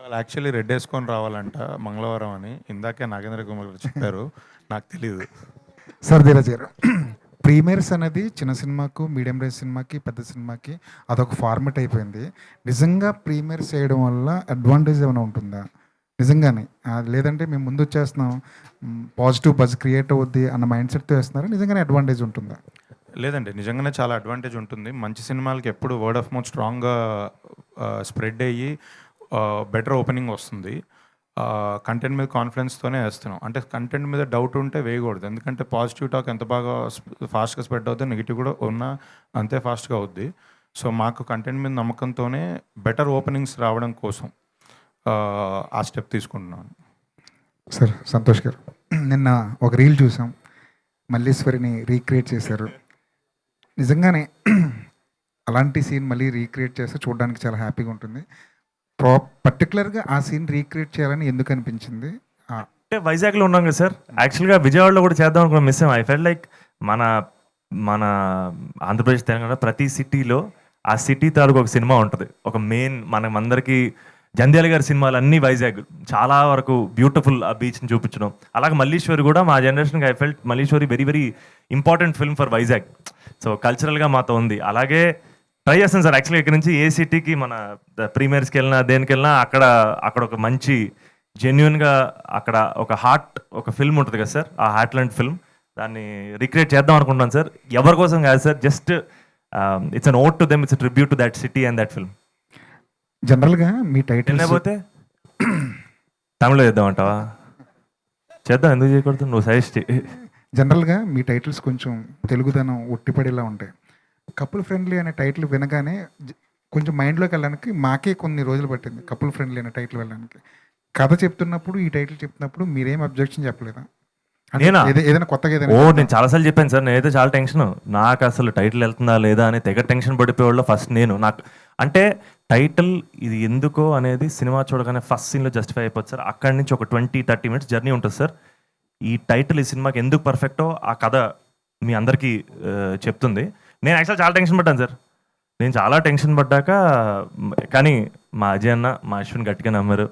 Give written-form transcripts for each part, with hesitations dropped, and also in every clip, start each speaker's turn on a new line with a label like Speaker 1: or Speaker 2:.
Speaker 1: వాళ్ళు actually red వేసుకొని రావాలంట మంగళవారం అని ఇందాకే నాగేంద్ర కుమార్ గారు చెప్పారు. నాకు తెలీదు.
Speaker 2: సార్ ధీరజ్ గారు, ప్రీమియర్స్ అనేది చిన్న సినిమాకు, మీడియం రేంజ్ సినిమాకి, పెద్ద సినిమాకి అదొక ఫార్మెట్ అయిపోయింది. నిజంగా ప్రీమియర్స్ చేయడం వల్ల అడ్వాంటేజ్ ఏమైనా ఉంటుందా నిజంగానే? లేదంటే మేము ముందు వచ్చేస్తున్నాం, పాజిటివ్ బజ్ క్రియేట్ అవుద్ది అన్న మైండ్ సెట్తో వేస్తున్నారా? నిజంగానే అడ్వాంటేజ్ ఉంటుందా?
Speaker 1: లేదండి, నిజంగానే చాలా అడ్వాంటేజ్ ఉంటుంది. మంచి సినిమాలకి ఎప్పుడు వర్డ్ ఆఫ్ మౌత్ స్ట్రాంగ్గా స్ప్రెడ్ అయ్యి బెటర్ ఓపెనింగ్ వస్తుంది. కంటెంట్ మీద కాన్ఫిడెన్స్తోనే వేస్తున్నాం. అంటే కంటెంట్ మీద డౌట్ ఉంటే వేయకూడదు. ఎందుకంటే పాజిటివ్ టాక్ ఎంత బాగా ఫాస్ట్గా స్ప్రెడ్ అవుతుంది, నెగిటివ్ కూడా ఉన్నా అంతే ఫాస్ట్గా అవుద్ది. సో మాకు కంటెంట్ మీద నమ్మకంతోనే బెటర్ ఓపెనింగ్స్ రావడం కోసం ఆ స్టెప్ తీసుకుంటున్నాను.
Speaker 2: సార్ సంతోష్ గారు, నిన్న ఒక రీల్ చూసాం, మల్లీశ్వరిని రీక్రియేట్ చేశారు. నిజంగానే అలాంటి సీన్ మళ్ళీ రీక్రియేట్ చేస్తే చూడడానికి చాలా హ్యాపీగా ఉంటుంది. పర్టికులర్గా ఆ సీన్ రీక్రియేట్ చేయాలని ఎందుకు అనిపించింది?
Speaker 3: అంటే వైజాగ్లో ఉన్నాం కదా సార్, యాక్చువల్గా విజయవాడలో కూడా చేద్దాం అనుకున్న మిస్ ఐ ఫెల్ట్ లైక్ మన మన ఆంధ్రప్రదేశ్ తెలంగాణ ప్రతి సిటీలో ఆ సిటీ తాలూకు ఒక సినిమా ఉంటుంది. ఒక మెయిన్ మనమందరికీ జంధ్యాల గారి సినిమాలు అన్నీ వైజాగ్ చాలా వరకు బ్యూటిఫుల్ ఆ బీచ్ని చూపించడం. అలాగే మల్లీశ్వరి కూడా మా జనరేషన్కి I felt Malleswari very very important film for Vizag. So కల్చరల్గా మాతో ఉంది. అలాగే ట్రై చేస్తాను సార్ యాక్చువల్గా ఇక్కడ నుంచి ఏ సిటీకి మన ప్రీమియర్స్కి వెళ్ళినా దేనికి వెళ్ళినా అక్కడ ఒక మంచి జెన్యున్గా అక్కడ ఒక హార్ట్ ఒక ఫిల్మ్ ఉంటుంది కదా సార్, ఆ హార్ట్ లాంటి ఫిల్మ్ దాన్ని రిక్రియేట్ చేద్దాం అనుకుంటున్నాను సార్. ఎవరి కోసం కాదు sir, just it's an vote to them, it's tribute to that city and that film.
Speaker 2: జనరల్గా మీ టైటిల్
Speaker 3: లేకపోతే తమిళలో చేద్దామంటావా? చేద్దాం, ఎందుకు చేయకూడదు, నువ్వు సజెస్ట్.
Speaker 2: జనరల్గా మీ టైటిల్స్ కొంచెం తెలుగుదనం ఉట్టిపడేలా ఉంటాయి. కపుల్ ఫ్రెండ్లీ అనే టైటిల్ వినగానే కొంచెం మైండ్లోకి వెళ్ళడానికి మాకే కొన్ని రోజులు పట్టింది. కపుల్ ఫ్రెండ్లీ అనే టైటిల్ వెళ్ళడానికి కథ చెప్తున్నప్పుడు, ఈ టైటిల్ చెప్తున్నప్పుడు మీరేం అబ్జెక్షన్ చెప్పలేదా?
Speaker 3: నేనా?
Speaker 2: ఏదైనా కొత్తగా
Speaker 3: నేను చాలాసార్లు చెప్పాను సార్, నేనైతే చాలా టెన్షన్, నాకు అసలు టైటిల్ వెళ్తుందా లేదా అని తెగ టెన్షన్ పడిపోయేవాళ్ళు ఫస్ట్. నాకు అంటే టైటిల్ ఇది ఎందుకో అనేది సినిమా చూడగానే ఫస్ట్ సీన్లో జస్టిఫై అయిపోతుంది సార్. అక్కడి నుంచి ఒక 20-30 మినిట్స్ జర్నీ ఉంటుంది సార్. ఈ టైటిల్ ఈ సినిమాకి ఎందుకు పర్ఫెక్టో ఆ కథ మీ అందరికీ చెప్తుంది. నేను యాక్చువల్ చాలా టెన్షన్ పడ్డాను సార్. నేను చాలా టెన్షన్ పడ్డాక కానీ మా అజయ్ అన్న, మా అశ్విన్ గట్టిగా నమ్మారు.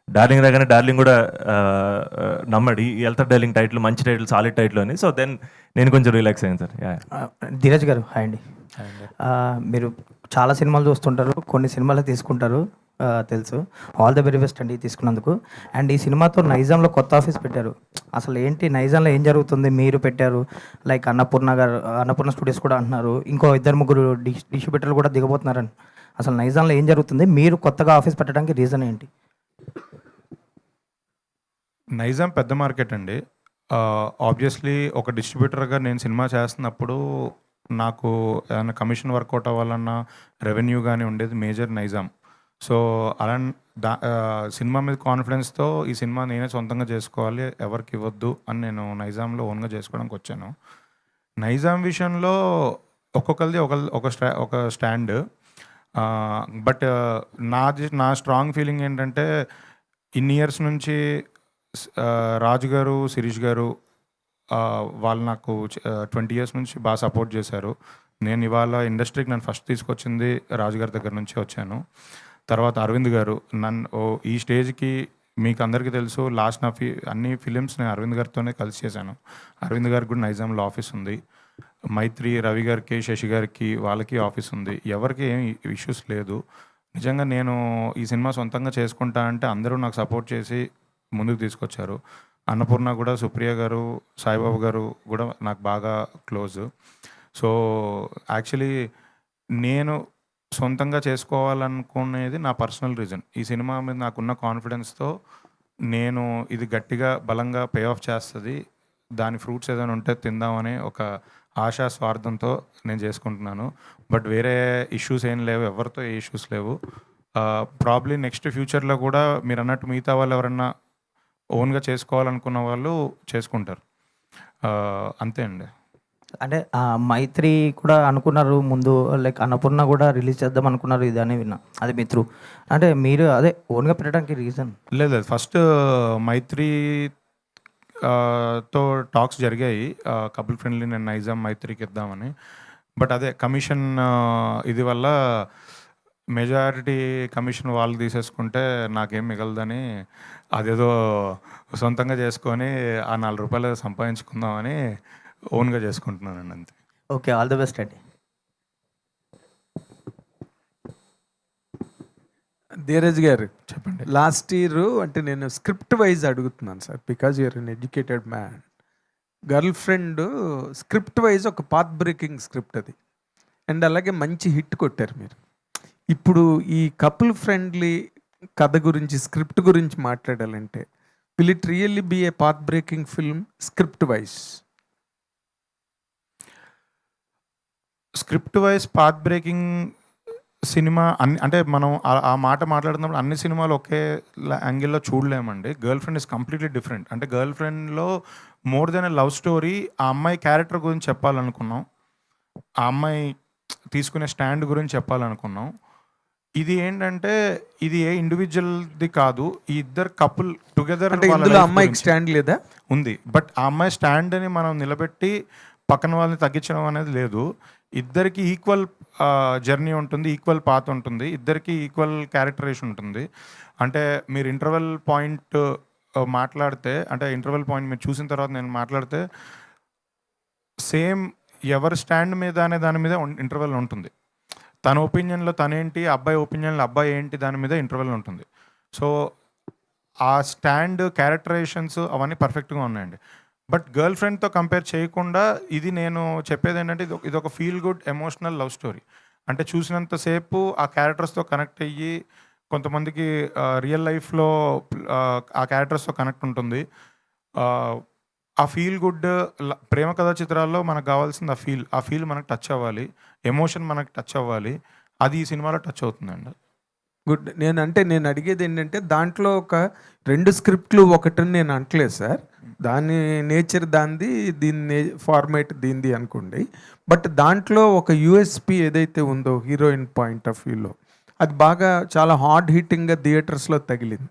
Speaker 3: డార్లింగ్ రాగానే డార్లింగ్ కూడా నమ్మడి వెళ్తారు డార్లింగ్ టైటిల్ మంచి టైటిల్, సాలిడ్ టైటిల్ అని. సో దెన్ నేను కొంచెం రిలాక్స్ అయ్యాను సార్.
Speaker 4: ధీరజ్ గారు హాయ్ అండి. మీరు చాలా సినిమాలు చూస్తుంటారు, కొన్ని సినిమాలు తీసుకుంటారు, తెలుసు. ఆల్ ద వెరీ బెస్ట్ అండి తీసుకున్నందుకు. అండ్ ఈ సినిమాతో నైజాంలో కొత్త ఆఫీస్ పెట్టారు. అసలు ఏంటి నైజాంలో ఏం జరుగుతుంది? మీరు పెట్టారు, లైక్ అన్నపూర్ణ స్టూడియోస్ కూడా అంటున్నారు, ఇంకో 2-3 డిస్ట్రిబ్యూటర్లు కూడా దిగబోతున్నారని. అసలు నైజాంలో ఏం జరుగుతుంది? మీరు కొత్తగా ఆఫీస్ పెట్టడానికి రీజన్ ఏంటి?
Speaker 1: నైజాం పెద్ద మార్కెట్ అండి. ఆబ్వియస్లీ ఒక డిస్ట్రిబ్యూటర్గా నేను సినిమా చేస్తున్నప్పుడు నాకు ఏదైనా కమిషన్ వర్కౌట్ అవ్వాలన్నా రెవెన్యూ కానీ ఉండేది మేజర్ నైజాం. సో అలా సినిమా మీద కాన్ఫిడెన్స్తో ఈ సినిమా నేనే సొంతంగా చేసుకోవాలి, ఎవరికి ఇవ్వద్దు అని నేను నైజాంలో ఓన్గా చేసుకోవడానికి వచ్చాను. నైజాం విషయంలో ఒక్కొక్కరిది ఒక స్టాండ్. బట్ నా స్ట్రాంగ్ ఫీలింగ్ ఏంటంటే ఇన్ని ఇయర్స్ నుంచి రాజు గారు, శిరీష్ గారు వాళ్ళు నాకు 20 ఇయర్స్ నుంచి బాగా సపోర్ట్ చేశారు. నేను ఇవాళ ఇండస్ట్రీకి నన్ను ఫస్ట్ తీసుకొచ్చింది రాజుగారి దగ్గర నుంచి వచ్చాను. తర్వాత అరవింద్ గారు నన్ను ఈ స్టేజ్కి, మీకు అందరికీ తెలుసు, లాస్ట్ నా అన్ని ఫిలిమ్స్ నేను అరవింద్ గారితోనే కలిసి చేశాను. అరవింద్ గారికి కూడా నైజాంలో ఆఫీస్ ఉంది. మైత్రి, రవి గారికి, శశి గారికి వాళ్ళకి ఆఫీస్ ఉంది. ఎవరికి ఏం ఇష్యూస్ లేదు. నిజంగా నేను ఈ సినిమా సొంతంగా చేసుకుంటా అంటే అందరూ నాకు సపోర్ట్ చేసి ముందుకు తీసుకొచ్చారు. అన్నపూర్ణ కూడా, సుప్రియ గారు, సాయిబాబు గారు కూడా నాకు బాగా క్లోజ్. సో యాక్చువల్లీ నేను సొంతంగా చేసుకోవాలనుకునేది నా పర్సనల్ రీజన్. ఈ సినిమా మీద నాకున్న కాన్ఫిడెన్స్తో నేను ఇది గట్టిగా బలంగా పే ఆఫ్ చేస్తుంది, దాని ఫ్రూట్స్ ఏదైనా ఉంటే తిందామనే ఒక ఆశా స్వార్థంతో నేను చేసుకుంటున్నాను. బట్ వేరే ఇష్యూస్ ఏం లేవు, ఎవరితో ఏ ఇష్యూస్ లేవు. ప్రాబ్లీ నెక్స్ట్ ఫ్యూచర్లో కూడా మీరు అన్నట్టు మిగతా వాళ్ళు ఎవరన్నా ఓన్గా చేసుకోవాలనుకున్న వాళ్ళు చేసుకుంటారు. అంతే అండి.
Speaker 4: అంటే మైత్రి కూడా అనుకున్నారు ముందు, లైక్ అన్నపూర్ణ కూడా రిలీజ్ చేద్దాం అనుకున్నారు, ఇది అని విన్నా. అది మీ త్రూ అంటే మీరు అదే ఓన్గా పెట్టడానికి రీజన్?
Speaker 1: లేదు, ఫస్ట్ మైత్రి తో టాక్స్ జరిగాయి, కపుల్ ఫ్రెండ్లీ నేను నైజాం మైత్రికి ఇద్దామని. బట్ అదే కమిషన్ ఇది వల్ల మెజారిటీ కమిషన్ వాళ్ళు తీసేసుకుంటే నాకేం మిగలదని అదేదో సొంతంగా చేసుకొని ఆ ₹4 సంపాదించుకుందామని ఓన్గా చేసుకుంటున్నానండి అంతే.
Speaker 4: ఓకే, ఆల్ ది బెస్ట్ అండి.
Speaker 5: ధీరజ్ గారు,
Speaker 1: చెప్పండి.
Speaker 5: లాస్ట్ ఇయర్ అంటే నేను స్క్రిప్ట్ వైజ్ అడుగుతున్నాను sir, because you're an educated man. Girlfriend script wise ఒక పాత్ బ్రేకింగ్ స్క్రిప్ట్ అది, అండ్ అలాగే మంచి హిట్ కొట్టారు మీరు. ఇప్పుడు ఈ కపుల్ ఫ్రెండ్లీ కథ గురించి, స్క్రిప్ట్ గురించి మాట్లాడాలంటే will it really be a path breaking film script wise?
Speaker 1: Script wise path breaking cinema అంటే మనం ఆ మాట మాట్లాడుతున్నప్పుడు అన్ని సినిమాలు ఒకే యాంగిల్లో చూడలేమండి. Girlfriend is completely different. అంటే గర్ల్ ఫ్రెండ్లో more than a love story, ఆ అమ్మాయి క్యారెక్టర్ గురించి చెప్పాలనుకున్నాం, ఆ అమ్మాయి తీసుకునే స్టాండ్ గురించి చెప్పాలనుకున్నాం. ఇది ఏంటంటే ఇది ఏ ఇండివిజువల్ది కాదు, ఈ ఇద్దరు కపుల్ టుగెదర్
Speaker 5: అంటే ఇందులో అమ్మాయికి స్టాండ్ లేదా?
Speaker 1: ఉంది. బట్ ఆ అమ్మాయి స్టాండ్ని మనం నిలబెట్టి పక్కన వాళ్ళని తగ్గించడం అనేది లేదు. ఇద్దరికి ఈక్వల్ జర్నీ ఉంటుంది, ఈక్వల్ పాత్ ఉంటుంది, ఇద్దరికి ఈక్వల్ క్యారెక్టరేషన్ ఉంటుంది. అంటే మీరు ఇంటర్వెల్ పాయింట్ మాట్లాడితే, అంటే ఇంటర్వెల్ పాయింట్ మీరు చూసిన తర్వాత నేను మాట్లాడితే సేమ్ ఎవరి స్టాండ్ మీద అనే దాని మీద ఇంటర్వెల్ ఉంటుంది. తన ఒపీనియన్లో తనేంటి, అబ్బాయి ఒపీనియన్లో అబ్బాయి ఏంటి, దాని మీద ఇంటర్వెల్ ఉంటుంది. సో ఆ స్టాండ్, క్యారెక్టరైజేషన్స్ అవన్నీ పర్ఫెక్ట్గా ఉన్నాయండి. బట్ గర్ల్ ఫ్రెండ్తో కంపేర్ చేయకుండా ఇది నేను చెప్పేది ఏంటంటే ఇది ఒక feel good emotional love story. అంటే చూసినంతసేపు ఆ క్యారెక్టర్స్తో కనెక్ట్ అయ్యి, కొంతమందికి రియల్ లైఫ్లో ఆ క్యారెక్టర్స్తో కనెక్ట్ ఉంటుంది. ఆ ఫీల్ గుడ్ ప్రేమ కథా చిత్రాల్లో మనకు కావాల్సింది ఆ ఫీల్ మనకు టచ్ అవ్వాలి, ఎమోషన్ మనకు టచ్ అవ్వాలి. అది ఈ సినిమాలో టచ్ అవుతుందండి.
Speaker 5: గుడ్. నేను అడిగేది ఏంటంటే దాంట్లో ఒక 2 స్క్రిప్ట్లు ఒకటని నేను అంటలేదు సార్. దాని నేచర్ దానిది, దీని ఫార్మేట్ దీనిది అనుకోండి. బట్ దాంట్లో ఒక యూఎస్పి ఏదైతే ఉందో హీరోయిన్ పాయింట్ ఆఫ్ వ్యూలో, అది బాగా చాలా హార్డ్ హిట్టింగ్గా థియేటర్స్లో తగిలింది.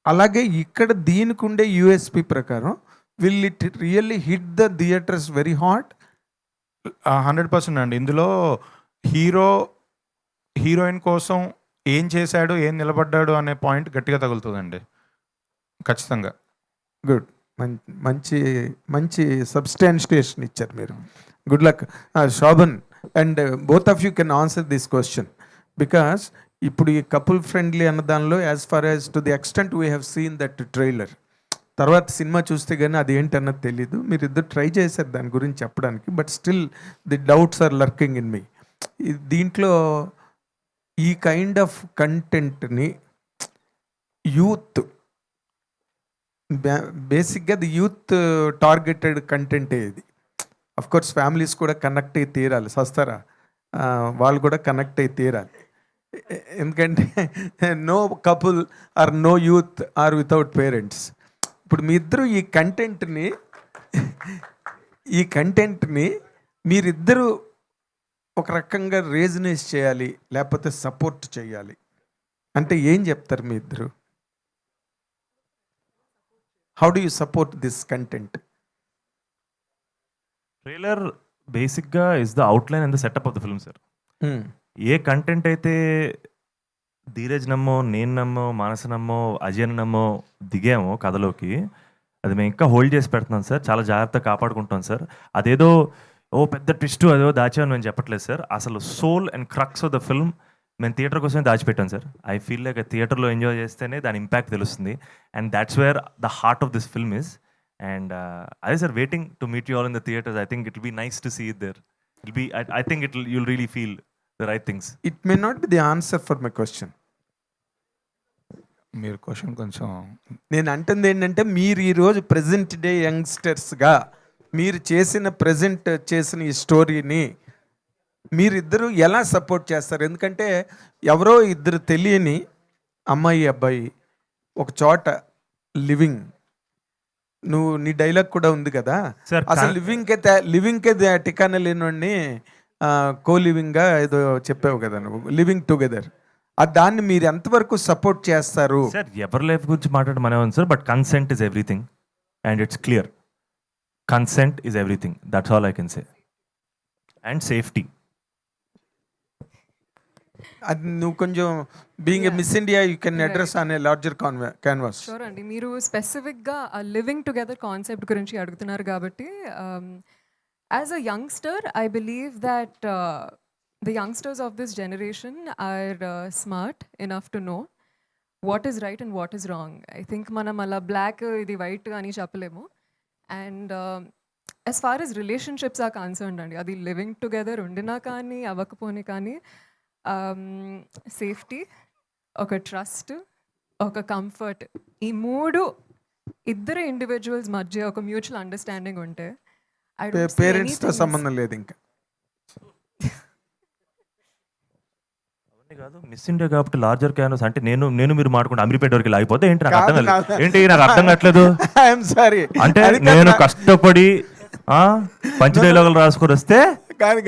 Speaker 5: అలాగే ఇక్కడ దీనికి ఉండే యూఎస్పి ప్రకారం will it really hit the theatres very hard?
Speaker 1: 100% అండి. ఇందులో హీరోయిన్ కోసం ఏం చేశాడు, ఏం నిలబడ్డాడు అనే పాయింట్ గట్టిగా తగులుతుందండి ఖచ్చితంగా.
Speaker 5: గుడ్. మంచి మంచి సబ్స్టాన్షియేషన్ ఇచ్చారు మీరు. Good luck. Shobhan and both of you can answer this question, because ఇప్పుడు ఈ కపుల్ ఫ్రెండ్లీ అన్న దానిలో as far as to the extent we have seen that trailer, తర్వాత సినిమా చూస్తే కానీ అది ఏంటన్నది తెలీదు. మీరు ఇద్దరు ట్రై చేశారు దాని గురించి చెప్పడానికి, but still the doubts are lurking in me. దీంట్లో ఈ కైండ్ ఆఫ్ కంటెంట్ని యూత్, బేసిక్గా ది యూత్ టార్గెటెడ్ కంటెంటే ఇది. అఫ్ కోర్స్ ఫ్యామిలీస్ కూడా కనెక్ట్ అయ్యి తీరాలి, సస్తారా వాళ్ళు కూడా కనెక్ట్ అయ్యి తీరాలి. ఎందుకంటే no couple or no youth or without parents. ఇప్పుడు మీ ఇద్దరు ఈ కంటెంట్ని మీరిద్దరూ ఒక రకంగా రేజనేస్ చేయాలి, లేకపోతే సపోర్ట్ చేయాలి అంటే ఏం చెప్తారు మీ ఇద్దరు? How do you support this content?
Speaker 3: Trailer బేసిక్గా is the outline and the setup of the film sir. ఏ కంటెంట్ అయితే ధీరజ్ నమ్మో, నేను నమ్మో, మానస నమ్మో, అజయన్ నమ్మో దిగామో కథలోకి, అది మేము ఇంకా హోల్డ్ చేసి పెడుతున్నాం సార్. చాలా జాగ్రత్తగా కాపాడుకుంటాం సార్. అదేదో పెద్ద ట్విస్ట్ అదేదో దాచామని మేము చెప్పట్లేదు సార్. అసలు soul and crux of the film మేము థియేటర్ కోసమే దాచిపెట్టాం సార్. ఐ ఫీల్ లైక్ థియేటర్లో ఎంజాయ్ చేస్తేనే దాని ఇంపాక్ట్ తెలుస్తుంది. And that's where the heart of this film is. And అదే sir, waiting to meet you all in the theatres. I think it will be nice to see it there. I think you'll really feel the right things.
Speaker 5: It may not be the answer for my question.
Speaker 1: మీరు question కొంచెం
Speaker 5: నేను అంటుంది ఏంటంటే, మీరు ఈరోజు present day యంగ్స్టర్స్గా మీరు present చేసిన ఈ స్టోరీని మీరిద్దరూ ఎలా సపోర్ట్ చేస్తారు? ఎందుకంటే ఎవరో ఇద్దరు తెలియని అమ్మాయి అబ్బాయి ఒక చోట లివింగ్, నీ డైలాగ్ కూడా ఉంది కదా
Speaker 3: Sir,
Speaker 5: అసలు లివింగ్కే టికానా లేనివాడిని కో లివింగ్గా ఏదో చెప్పావు కదా నువ్వు, లివింగ్ టుగెదర్. దాన్ని మీరు ఎంతవరకు సపోర్ట్ చేస్తారు?
Speaker 3: సార్, ఎవరి లైఫ్ గురించి మాట్లాడమనే ఉంది sir, but consent is everything and it's clear. Consent is everything, that's all I can say. And safety.
Speaker 5: అది నువ్వు కొంచెం being a miss India you can address on a larger canvas.
Speaker 6: Sure అండి. మీరు స్పెసిఫిక్గా living together concept గురించి అడుగుతున్నారు కాబట్టి as a youngster I believe that the youngsters of this generation are smart enough to know what is right and what is wrong. I think మనం అలా black ఇది white అని చెప్పలేము. And as far as relationships are concerned అండి, అది living together ఉండినా కానీ అవ్వకపోని కానీ సేఫ్టీ, ఒక ట్రస్ట్, ఒక కంఫర్ట్, ఈ మూడు ఇద్దరు ఇండివిజువల్స్ మధ్య ఒక మ్యూచువల్ అండర్స్టాండింగ్ ఉంటే
Speaker 5: పేరెంట్స్తో సంబంధం లేదు ఇంకా.
Speaker 3: అవన్నీ కాదు, మిస్ ఇండియా కాబట్టి లార్జర్ క్యాన్వాస్ అంటే నేను మీరు మాట్లాడుకుంటే అమీర్పేట వరకు లాగిపోతే ఏంటి నాకు అర్థం కాలేదు. ఏంటి నాకు అర్థం కావట్లేదు.
Speaker 5: I'm sorry.
Speaker 3: అంటే నేను కష్టపడి పంచ డైలాగులు రాసుకొని వస్తే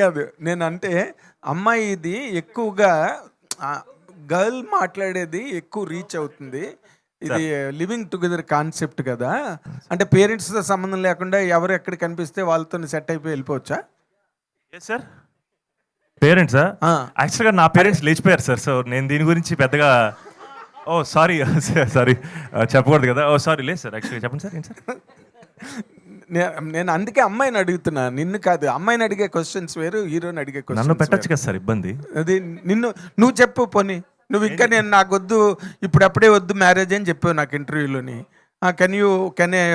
Speaker 5: కాదు నేను అంటే అమ్మాయి ఇది ఎక్కువగా గర్ల్ మాట్లాడేది ఎక్కువ రీచ్ అవుతుంది. ఇది లివింగ్ టుగెదర్ కాన్సెప్ట్ కదా, అంటే పేరెంట్స్తో సంబంధం లేకుండా ఎవరు ఎక్కడ కనిపిస్తే వాళ్ళతో సెట్ అయిపోయి వెళ్ళిపోవచ్చా?
Speaker 3: సార్ పేరెంట్సా? యాక్చువల్గా నా పేరెంట్స్ లేచిపోయారు సార్. సో నేను దీని గురించి పెద్దగా సారీ చెప్పకూడదు కదా. సారీ లేదు సార్, యాక్చువల్గా చెప్పండి సార్. ఏంటి సార్?
Speaker 5: నేను అందుకే అమ్మాయిని అడుగుతున్నా, నిన్ను కాదు. అమ్మాయిని అడిగే క్వశ్చన్స్ వేరు, హీరోని అడిగే
Speaker 3: నన్ను
Speaker 5: క్వశ్చన్స్
Speaker 3: పెట్టచ్చు కదా సార్, ఇబ్బంది.
Speaker 5: అది నువ్వు చెప్పు పోనీ. నువ్వు ఇంకా నేను నాకు వద్దు ఇప్పుడప్పుడే వద్దు మ్యారేజ్ అని చెప్పావు నాకు ఇంటర్వ్యూలోని. Can a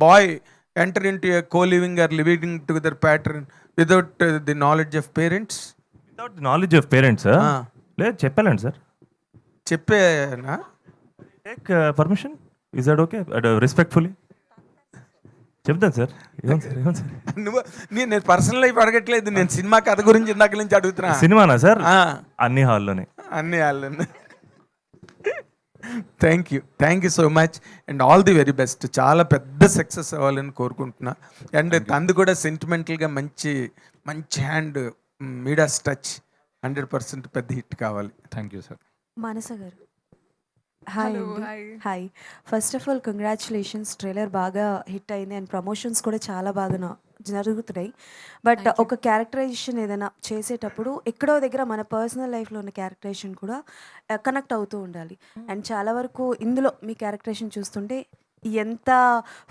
Speaker 5: boy enter into a co living or living together pattern without the knowledge of parents?
Speaker 3: Without the knowledge of parents లేదు, చెప్పాలండి సార్.
Speaker 5: చెప్పేనా?
Speaker 3: Take permission, is that okay? Respectfully చెప్తాను సార్. ఏమో సార్
Speaker 5: నేను personal life అడగట్లేదు, నేను cinema కథ గురించి ఇందాక నుంచి అడుగుతున్నా.
Speaker 3: సినిమానా సార్? అన్ని హాల్లోనే.
Speaker 5: అన్ని హాల్లోనే. Thank you so much and all the very best. చాలా పెద్ద సక్సెస్ అవ్వాలని కోరుకుంటున్నా. అండ్ తంది కూడా సెంటిమెంటల్గా మంచి హ్యాండ్ మీడాస్ టచ్ 100% పెద్ద హిట్ కావాలి.
Speaker 1: Thank you sir.
Speaker 7: Manasa garu hi
Speaker 6: Hello,
Speaker 7: అండి.
Speaker 6: hi.
Speaker 7: Hi. First of all congratulations, trailer బాగా హిట్ అయింది అండ్ ప్రమోషన్స్ కూడా చాలా బాగా జరుగుతున్నాయి. బట్ ఒక క్యారెక్టరైజేషన్ ఏదైనా చేసేటప్పుడు ఎక్కడో దగ్గర మన పర్సనల్ లైఫ్లో ఉన్న క్యారెక్టరైజేషన్ కూడా కనెక్ట్ అవుతూ ఉండాలి. అండ్ చాలా వరకు ఇందులో మీ క్యారెక్టరైజేషన్ చూస్తుంటే ఎంత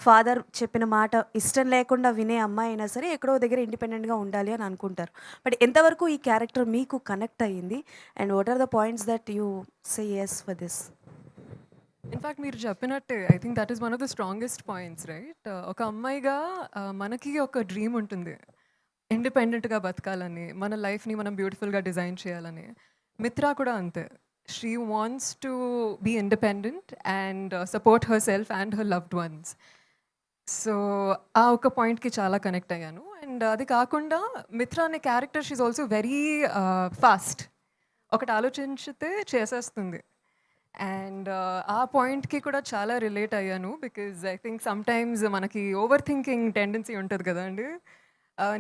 Speaker 7: ఫాదర్ చెప్పిన మాట ఇష్టం లేకుండా వినే అమ్మాయి అయినా సరే ఎక్కడో దగ్గర ఇండిపెండెంట్గా ఉండాలి అని అనుకుంటారు. బట్ ఎంతవరకు ఈ క్యారెక్టర్ మీకు కనెక్ట్ అయ్యింది and what are the points that you say as for this?
Speaker 6: In fact మీరు చెప్పినట్టే I think that is one of the strongest points right. ఒక అమ్మాయిగా మనకి ఒక డ్రీమ్ ఉంటుంది, ఇండిపెండెంట్గా బతకాలని, మన లైఫ్ని మనం బ్యూటిఫుల్గా డిజైన్ చేయాలని. మిత్ర కూడా అంతే. She wants to be independent and support herself and her loved ones. So ఆ ఒక పాయింట్కి చాలా కనెక్ట్ అయ్యాను. అండ్ అది కాకుండా మిత్ర అనే character she also very fast. ఒకటి ఆలోచించితే చేసేస్తుంది. అండ్ ఆ పాయింట్కి కూడా చాలా రిలేట్ అయ్యాను బికాజ్ ఐ థింక్ సమ్టైమ్స్ మనకి ఓవర్ థింకింగ్ టెండెన్సీ ఉంటుంది కదా అండి.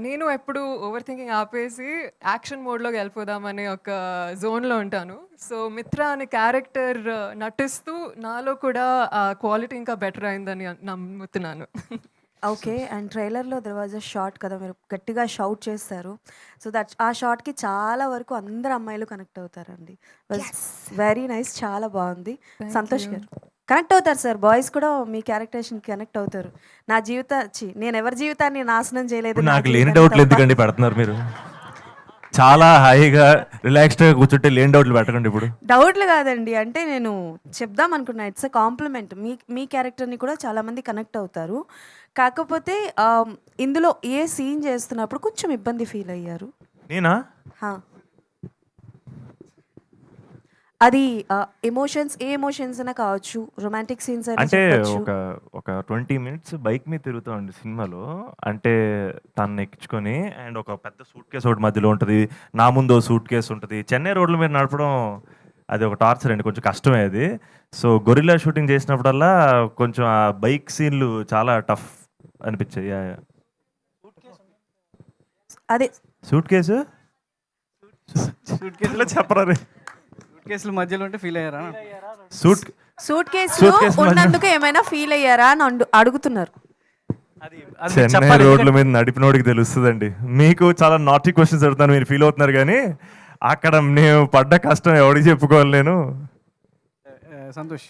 Speaker 6: నేను ఎప్పుడు ఓవర్ థింకింగ్ ఆపేసి యాక్షన్ మోడ్లోకి వెళ్ళిపోదామనే ఒక జోన్లో ఉంటాను. సో మిత్ర అనే క్యారెక్టర్ నటిస్తూ నాలో కూడా ఆ క్వాలిటీ ఇంకా బెటర్ అయిందని నమ్ముతున్నాను.
Speaker 7: ఓకే. అండ్ ట్రైలర్లో దెర్ వాజ్ అ షార్ట్ కదా, మీరు గట్టిగా షౌట్ చేస్తారు. సో దట్ ఆ షార్ట్కి చాలా వరకు అందరు అమ్మాయిలు కనెక్ట్ అవుతారండి. వెరీ నైస్, చాలా బాగుంది. సంతోష్ గారు కనెక్ట్ అవుతారు సార్, బాయ్స్ కూడా మీ క్యారెక్టరేషన్ కనెక్ట్ అవుతారు. నా నేను ఎవరి జీవితాన్ని నాశనం చేయలేదు.
Speaker 3: నాకు లేని డౌట్లు ఎందుకండి పెడుతున్నారు మీరు? చాలా హాయిగా రిలాక్స్డ్గా కూర్చుంటే లేని డౌట్లు పెట్టకండి. ఇప్పుడు
Speaker 7: డౌట్లు కాదండి, అంటే నేను చెప్దాం అనుకున్నా, ఇట్స్ ఎ కాంప్లిమెంట్. మీ క్యారెక్టర్ని కూడా చాలామంది కనెక్ట్ అవుతారు. కాకపోతే ఇందులో ఏ సీన్ చేస్తున్నప్పుడు కొంచెం ఇబ్బంది ఫీల్ అయ్యారు?
Speaker 3: నేనా?
Speaker 7: అది ఎమోషన్స్, ఏ ఎమోషన్స్ అయినా కావచ్చు, రొమాంటిక్ సీన్స్ అయినా
Speaker 3: అంటే
Speaker 7: చెప్పొచ్చు.
Speaker 3: ఒక 20 minutes బైక్ మీద తిరుగుతామండి సినిమాలో. అంటే తను ఎక్కించుకొని అండ్ ఒక పెద్ద సూట్ కేసు ఒకటి మధ్యలో ఉంటుంది, నా ముందు సూట్ కేసు ఉంటుంది. చెన్నై రోడ్ల మీద నడపడం అది ఒక టార్చర్ అండి, కొంచెం కష్టమే అది. సో గొరిల్లా షూటింగ్ చేసినప్పుడల్లా కొంచెం ఆ బైక్ సీన్లు చాలా టఫ్ అనిపించాయి.
Speaker 7: అదే
Speaker 3: సూట్ కేసు చెప్పరా?
Speaker 8: కేసుల మధ్యలో ఉంటే ఫీల్ అయ్యారా?
Speaker 7: సూట్ కేసులో ఉన్నందుకు ఏమైనా ఫీల్ అయ్యారా అని అడుగుతున్నారు.
Speaker 3: చెన్నై రోడ్ల మీద నడిపినోడికి తెలుస్తుందండి. మీకు చాలా నాటీ క్వశ్చన్స్ అడుగుతాను, మీరు ఫీల్ అవుతున్నారు. కానీ అక్కడ నేను పడ్డ కష్టం ఎవరికి చెప్పుకోలేను.
Speaker 8: సంతోష్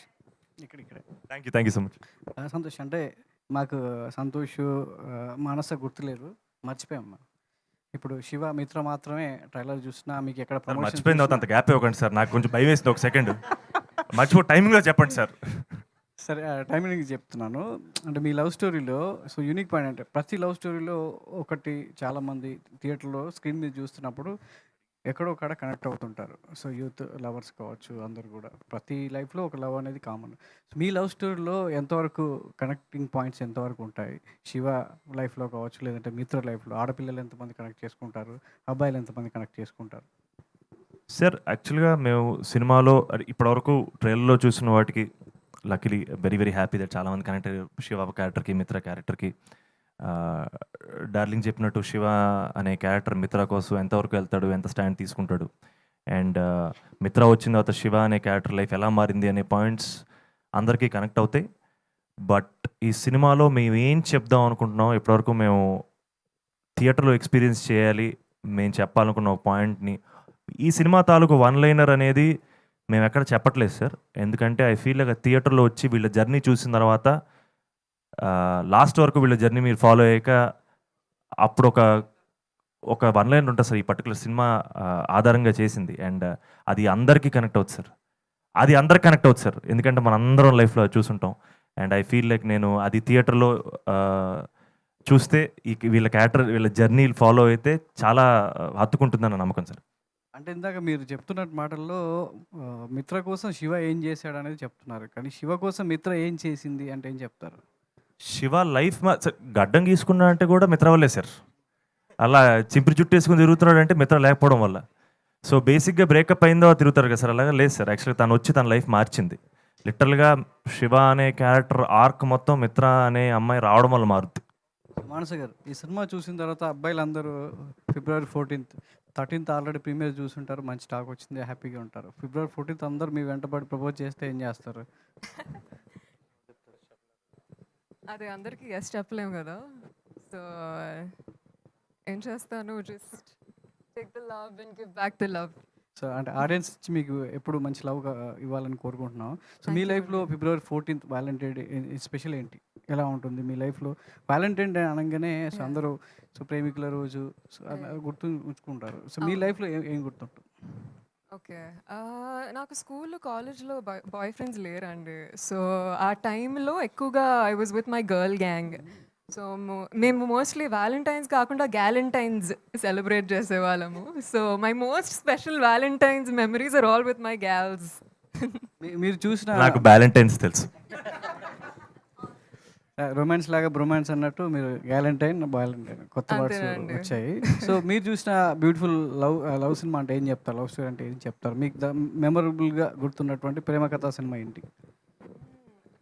Speaker 8: ఇక్కడ
Speaker 3: thank you so much.
Speaker 8: Santosh అంటే మాకు సంతోష్ మానస గుర్తులేదు, మర్చిపోయాం మనం. ఇప్పుడు శివ మిత్ర మాత్రమే ట్రైలర్ చూసినా మీకు ఎక్కడ
Speaker 3: సార్ మర్చిపోయిన తర్వాత అంత గ్యాప్ ఇవ్వకండి సార్, నాకు కొంచెం భయం వేసింది ఒక సెకండ్. మర్చిపో టైమింగ్లో చెప్పండి సార్.
Speaker 8: సరే టైమింగ్ చెప్తున్నాను. అంటే మీ లవ్ స్టోరీలో సో యూనిక్ పాయింట్ అంటే ప్రతి లవ్ స్టోరీలో ఒకటి చాలామంది థియేటర్లో స్క్రీన్ మీద చూస్తున్నప్పుడు ఎక్కడో ఒకడ కనెక్ట్ అవుతుంటారు. సో యూత్ లవర్స్ కావచ్చు, అందరు కూడా ప్రతి లైఫ్లో ఒక లవ్ అనేది కామన్. మీ లవ్ స్టోరీలో ఎంతవరకు కనెక్టింగ్ పాయింట్స్ ఎంతవరకు ఉంటాయి? శివ లైఫ్లో కావచ్చు, లేదంటే మిత్ర లైఫ్లో ఆడపిల్లలు ఎంతమంది కనెక్ట్ చేసుకుంటారు, అబ్బాయిలు ఎంతమంది కనెక్ట్ చేసుకుంటారు?
Speaker 3: సార్ యాక్చువల్గా మేము సినిమాలో ఇప్పటివరకు ట్రైలర్లో చూసిన వాటికి luckily very very happy that చాలామంది కనెక్ట్ అయ్యారు. శివ క్యారెక్టర్కి, మిత్ర క్యారెక్టర్కి. డార్లింగ్ చెప్పినట్టు శివ అనే క్యారెక్టర్ మిత్ర కోసం ఎంతవరకు వెళ్తాడు, ఎంత స్టాండ్ తీసుకుంటాడు, అండ్ మిత్ర వచ్చిన తర్వాత శివ అనే క్యారెక్టర్ లైఫ్ ఎలా మారింది అనే పాయింట్స్ అందరికీ కనెక్ట్ అవుతాయి. బట్ ఈ సినిమాలో మేము ఏం చెప్దాం అనుకుంటున్నాం, ఇప్పటివరకు మేము థియేటర్లో ఎక్స్పీరియన్స్ చేయాలి, మేము చెప్పాలనుకున్న ఒక పాయింట్ని ఈ సినిమా తాలూకు వన్ లైనర్ అనేది మేము ఎక్కడ చెప్పట్లేదు సార్. ఎందుకంటే ఐ ఫీల్ లైక్ థియేటర్లో వచ్చి వీళ్ళ జర్నీ చూసిన తర్వాత లాస్ట్ వరకు వీళ్ళ జర్నీ మీరు ఫాలో అయ్యాక అప్పుడు ఒక వన్ లైన్ ఉంటుంది సార్ ఈ పర్టికులర్ సినిమా ఆధారంగా చేసింది. అండ్ అది అందరికీ కనెక్ట్ అవుతుంది సార్, అది అందరికి కనెక్ట్ అవుతుంది సార్, ఎందుకంటే మన అందరం లైఫ్లో చూసుంటాం. అండ్ ఐ ఫీల్ లైక్ నేను అది థియేటర్లో చూస్తే వీళ్ళ క్యారెక్టర్ వీళ్ళ జర్నీలు ఫాలో అయితే చాలా హత్తుకుంటుందని నమ్మకం సార్.
Speaker 8: అంటే ఇందాక మీరు చెప్తున్నట్టు మాటల్లో మిత్ర కోసం శివ ఏం చేశాడు అనేది చెప్తున్నారు, కానీ శివ కోసం మిత్ర ఏం చేసింది అంటే ఏం చెప్తారు?
Speaker 3: శివ లైఫ్ గడ్డం గీసుకున్నా అంటే కూడా మిత్ర వల్లే సార్. అలా చింపిరి జుట్టు వేసుకుని తిరుగుతున్నాడు అంటే మిత్ర లేకపోవడం వల్ల. సో బేసిక్గా బ్రేకప్ అయిందో తిరుగుతారు కదా సార్, అలాగా లేదు సార్. యాక్చువల్గా తను వచ్చి తన లైఫ్ మార్చింది. లిటరల్గా శివ అనే క్యారెక్టర్ ఆర్క్ మొత్తం మిత్ర అనే అమ్మాయి రావడం వల్ల మారుద్ది.
Speaker 8: మానస గారు, ఈ సినిమా చూసిన తర్వాత అబ్బాయిలందరూ February 14th 13th already premier చూసుంటారు, మంచి టాక్ వచ్చింది, హ్యాపీగా ఉంటారు. February 14th అందరూ మీ వెంటబడి ప్రపోజ్ చేస్తే ఏం చేస్తారు?
Speaker 6: అదే అందరికీ ఎస్ చెప్పలేము కదా. సో ఏం చేస్తాను, just take the love and give back the love.
Speaker 8: So అంటే ఆడియన్స్ ఇచ్చి మీకు ఎప్పుడు మంచి లవ్ ఇవ్వాలని కోరుకుంటున్నాం. సో మీ లైఫ్లో February 14th Valentine day special ఏంటి, ఎలా ఉంటుంది మీ లైఫ్లో? వ్యాలంటైన్ డే అనగానే సో అందరూ సో ప్రేమికుల రోజు సో గుర్తు ఉంచుకుంటారు. సో మీ లైఫ్లో ఏం గుర్తుంటుంది?
Speaker 6: ఓకే, నాకు స్కూల్లో కాలేజ్లో బాయ్ ఫ్రెండ్స్ లేరండి. సో ఆ టైంలో ఎక్కువగా I was with my girl gang. So మేము మోస్ట్లీ వ్యాలంటైన్స్ కాకుండా గ్యాలంటైన్స్ సెలబ్రేట్ చేసేవాళ్ళము. So my most special Valentine's memories are all with my gals.
Speaker 8: మీరు చూసిన
Speaker 3: నాకు వ్యాలంటైన్స్ తెలుసు.
Speaker 8: రొమాన్స్ లాగా బ్రొమాన్స్ అన్నట్టు మీరు గ్యాలంటైన్ బాలంటైన్ కొత్త వర్డ్స్
Speaker 6: అంతేనండి.
Speaker 8: వచ్చాయి. సో మీరు చూసిన బ్యూటిఫుల్ లవ్ సినిమా అంటే ఏం చెప్తారు, లవ్ స్టోరీ అంటే ఏం చెప్తారు? మీకు మెమరబుల్గా గుర్తున్నటువంటి ప్రేమ కథా సినిమా ఏంటి?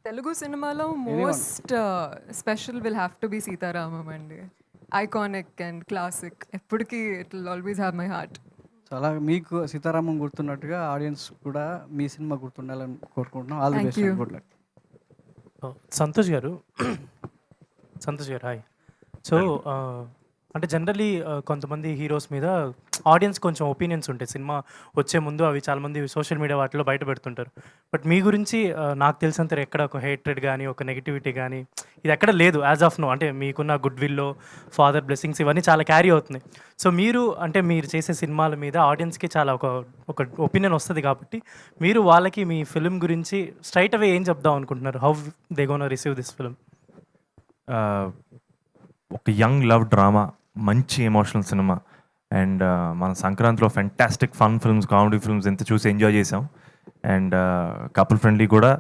Speaker 6: తెలుగు సినిమాలో most special will have to be Sitaramam అండి. ఐకానిక్ అండ్ క్లాసిక్, ఎప్పటికీ it will always have my heart.
Speaker 8: So అలా మీకు సీతారామం గుర్తున్నట్టుగా ఆడియన్స్ కూడా మీ సినిమా గుర్తుండాలని కోరుకుంటున్నాం. All the
Speaker 6: Thank
Speaker 8: best,
Speaker 6: you.
Speaker 8: Good luck.
Speaker 9: Santosh గారు హాయ్. సో అంటే జనరలీ కొంతమంది హీరోస్ మీద ఆడియన్స్ కొంచెం ఒపీనియన్స్ ఉంటాయి సినిమా వచ్చే ముందు, అవి చాలామంది సోషల్ మీడియా వాటిలో బయట పెడుతుంటారు. బట్ మీ గురించి నాకు తెలిసినంత ఎక్కడ ఒక హేట్రెడ్ కానీ ఒక నెగిటివిటీ కానీ ఇది ఎక్కడ లేదు యాజ్ ఆఫ్ నో. అంటే మీకున్న గుడ్ విల్లో ఫాదర్ బ్లెస్సింగ్స్ ఇవన్నీ చాలా క్యారీ అవుతున్నాయి. సో మీరు అంటే మీరు చేసే సినిమాల మీద ఆడియన్స్కి చాలా ఒక ఒపీనియన్ వస్తుంది కాబట్టి మీరు వాళ్ళకి మీ ఫిలిం గురించి స్ట్రైట్ అవే ఏం చెప్దాం అనుకుంటున్నారు? How they gonna receive this film?
Speaker 3: ఒక యంగ్ లవ్ డ్రామా, మంచి ఎమోషనల్ సినిమా. అండ్ మన సంక్రాంతిలో fantastic fun films, comedy films ఎంత చూసి ఎంజాయ్ చేసాం. అండ్ కపుల్ ఫ్రెండ్లీ కూడా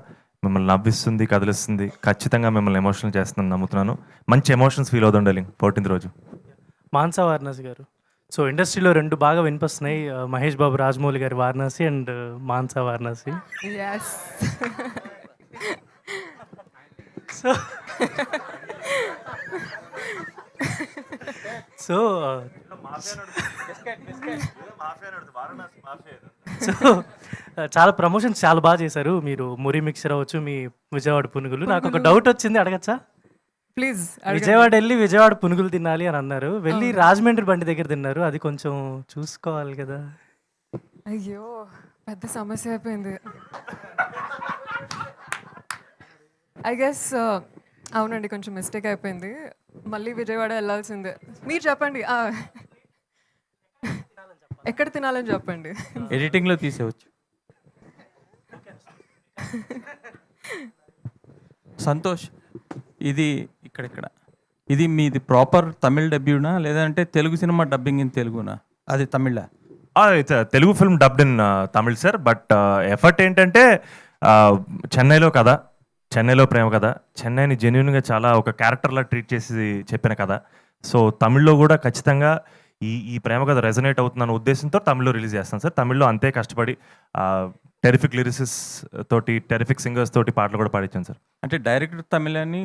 Speaker 3: మిమ్మల్ని నవ్విస్తుంది, కదిలిస్తుంది, ఖచ్చితంగా మిమ్మల్ని ఎమోషనల్ చేస్తుందని నమ్ముతున్నాను. మంచి ఎమోషన్స్ ఫీల్ అవుతుంది డార్లింగ్ 14th రోజు.
Speaker 9: మాన్సా వారణాసి గారు, సో ఇండస్ట్రీలో రెండు బాగా వినిపిస్తున్నాయి, మహేష్ బాబు రాజమౌళి గారి వారణాసి అండ్ మాన్సా Varanasi.
Speaker 6: Yes.
Speaker 9: So so so చాలా ప్రమోషన్స్ చాలా బాగా చేశారు మీరు. మురి మిక్చర్ అవ్వచ్చు, మీ విజయవాడ పునుగులు. నాకు ఒక డౌట్ వచ్చింది, అడగచ్చా?
Speaker 6: ప్లీజ్.
Speaker 9: విజయవాడ వెళ్ళి విజయవాడ పునుగులు తినాలి అని అన్నారు, వెళ్ళి రాజమండ్రి బండి దగ్గర తిన్నారు, అది కొంచెం చూసుకోవాలి కదా.
Speaker 6: అయ్యో! పెద్ద సమస్య అయిపోయింది. ఐ గెస్ అవునండి. కొంచెం మిస్టేక్ అయిపోయింది. మళ్ళీ విజయవాడ ఎళ్ళాల్సిందే. మీరు చెప్పండి. ఎక్కడ తినాలని చెప్పండి.
Speaker 10: ఎడిటింగ్లో తీసేవచ్చు. సంతోష్, ఇది ఇక్కడ ఇది మీది ప్రాపర్ తమిళ్ డబ్యూనా లేదంటే తెలుగు సినిమా డబ్బింగ్ ఇన్ తెలుగునా? అది తమిళ?
Speaker 3: It's Telugu film dubbed in Tamil sir. But effort ఏంటంటే చెన్నైలో కథ, చెన్నైలో ప్రేమ కథ, చెన్నైని జెన్యున్గా చాలా ఒక క్యారెక్టర్లా ట్రీట్ చేసి చెప్పిన కథ. సో తమిళ్లో కూడా ఖచ్చితంగా ఈ ప్రేమ కథ రెజనేట్ అవుతుందన్న ఉద్దేశంతో తమిళ్లో రిలీజ్ చేస్తాను సార్. తమిళ్లో అంతే కష్టపడి టెరిఫిక్ లిరిసిస్ తోటి, టెరిఫిక్ సింగర్స్ తోటి పాటలు కూడా పాడించాను సార్.
Speaker 10: అంటే డైరెక్టర్ తమిళ్ అని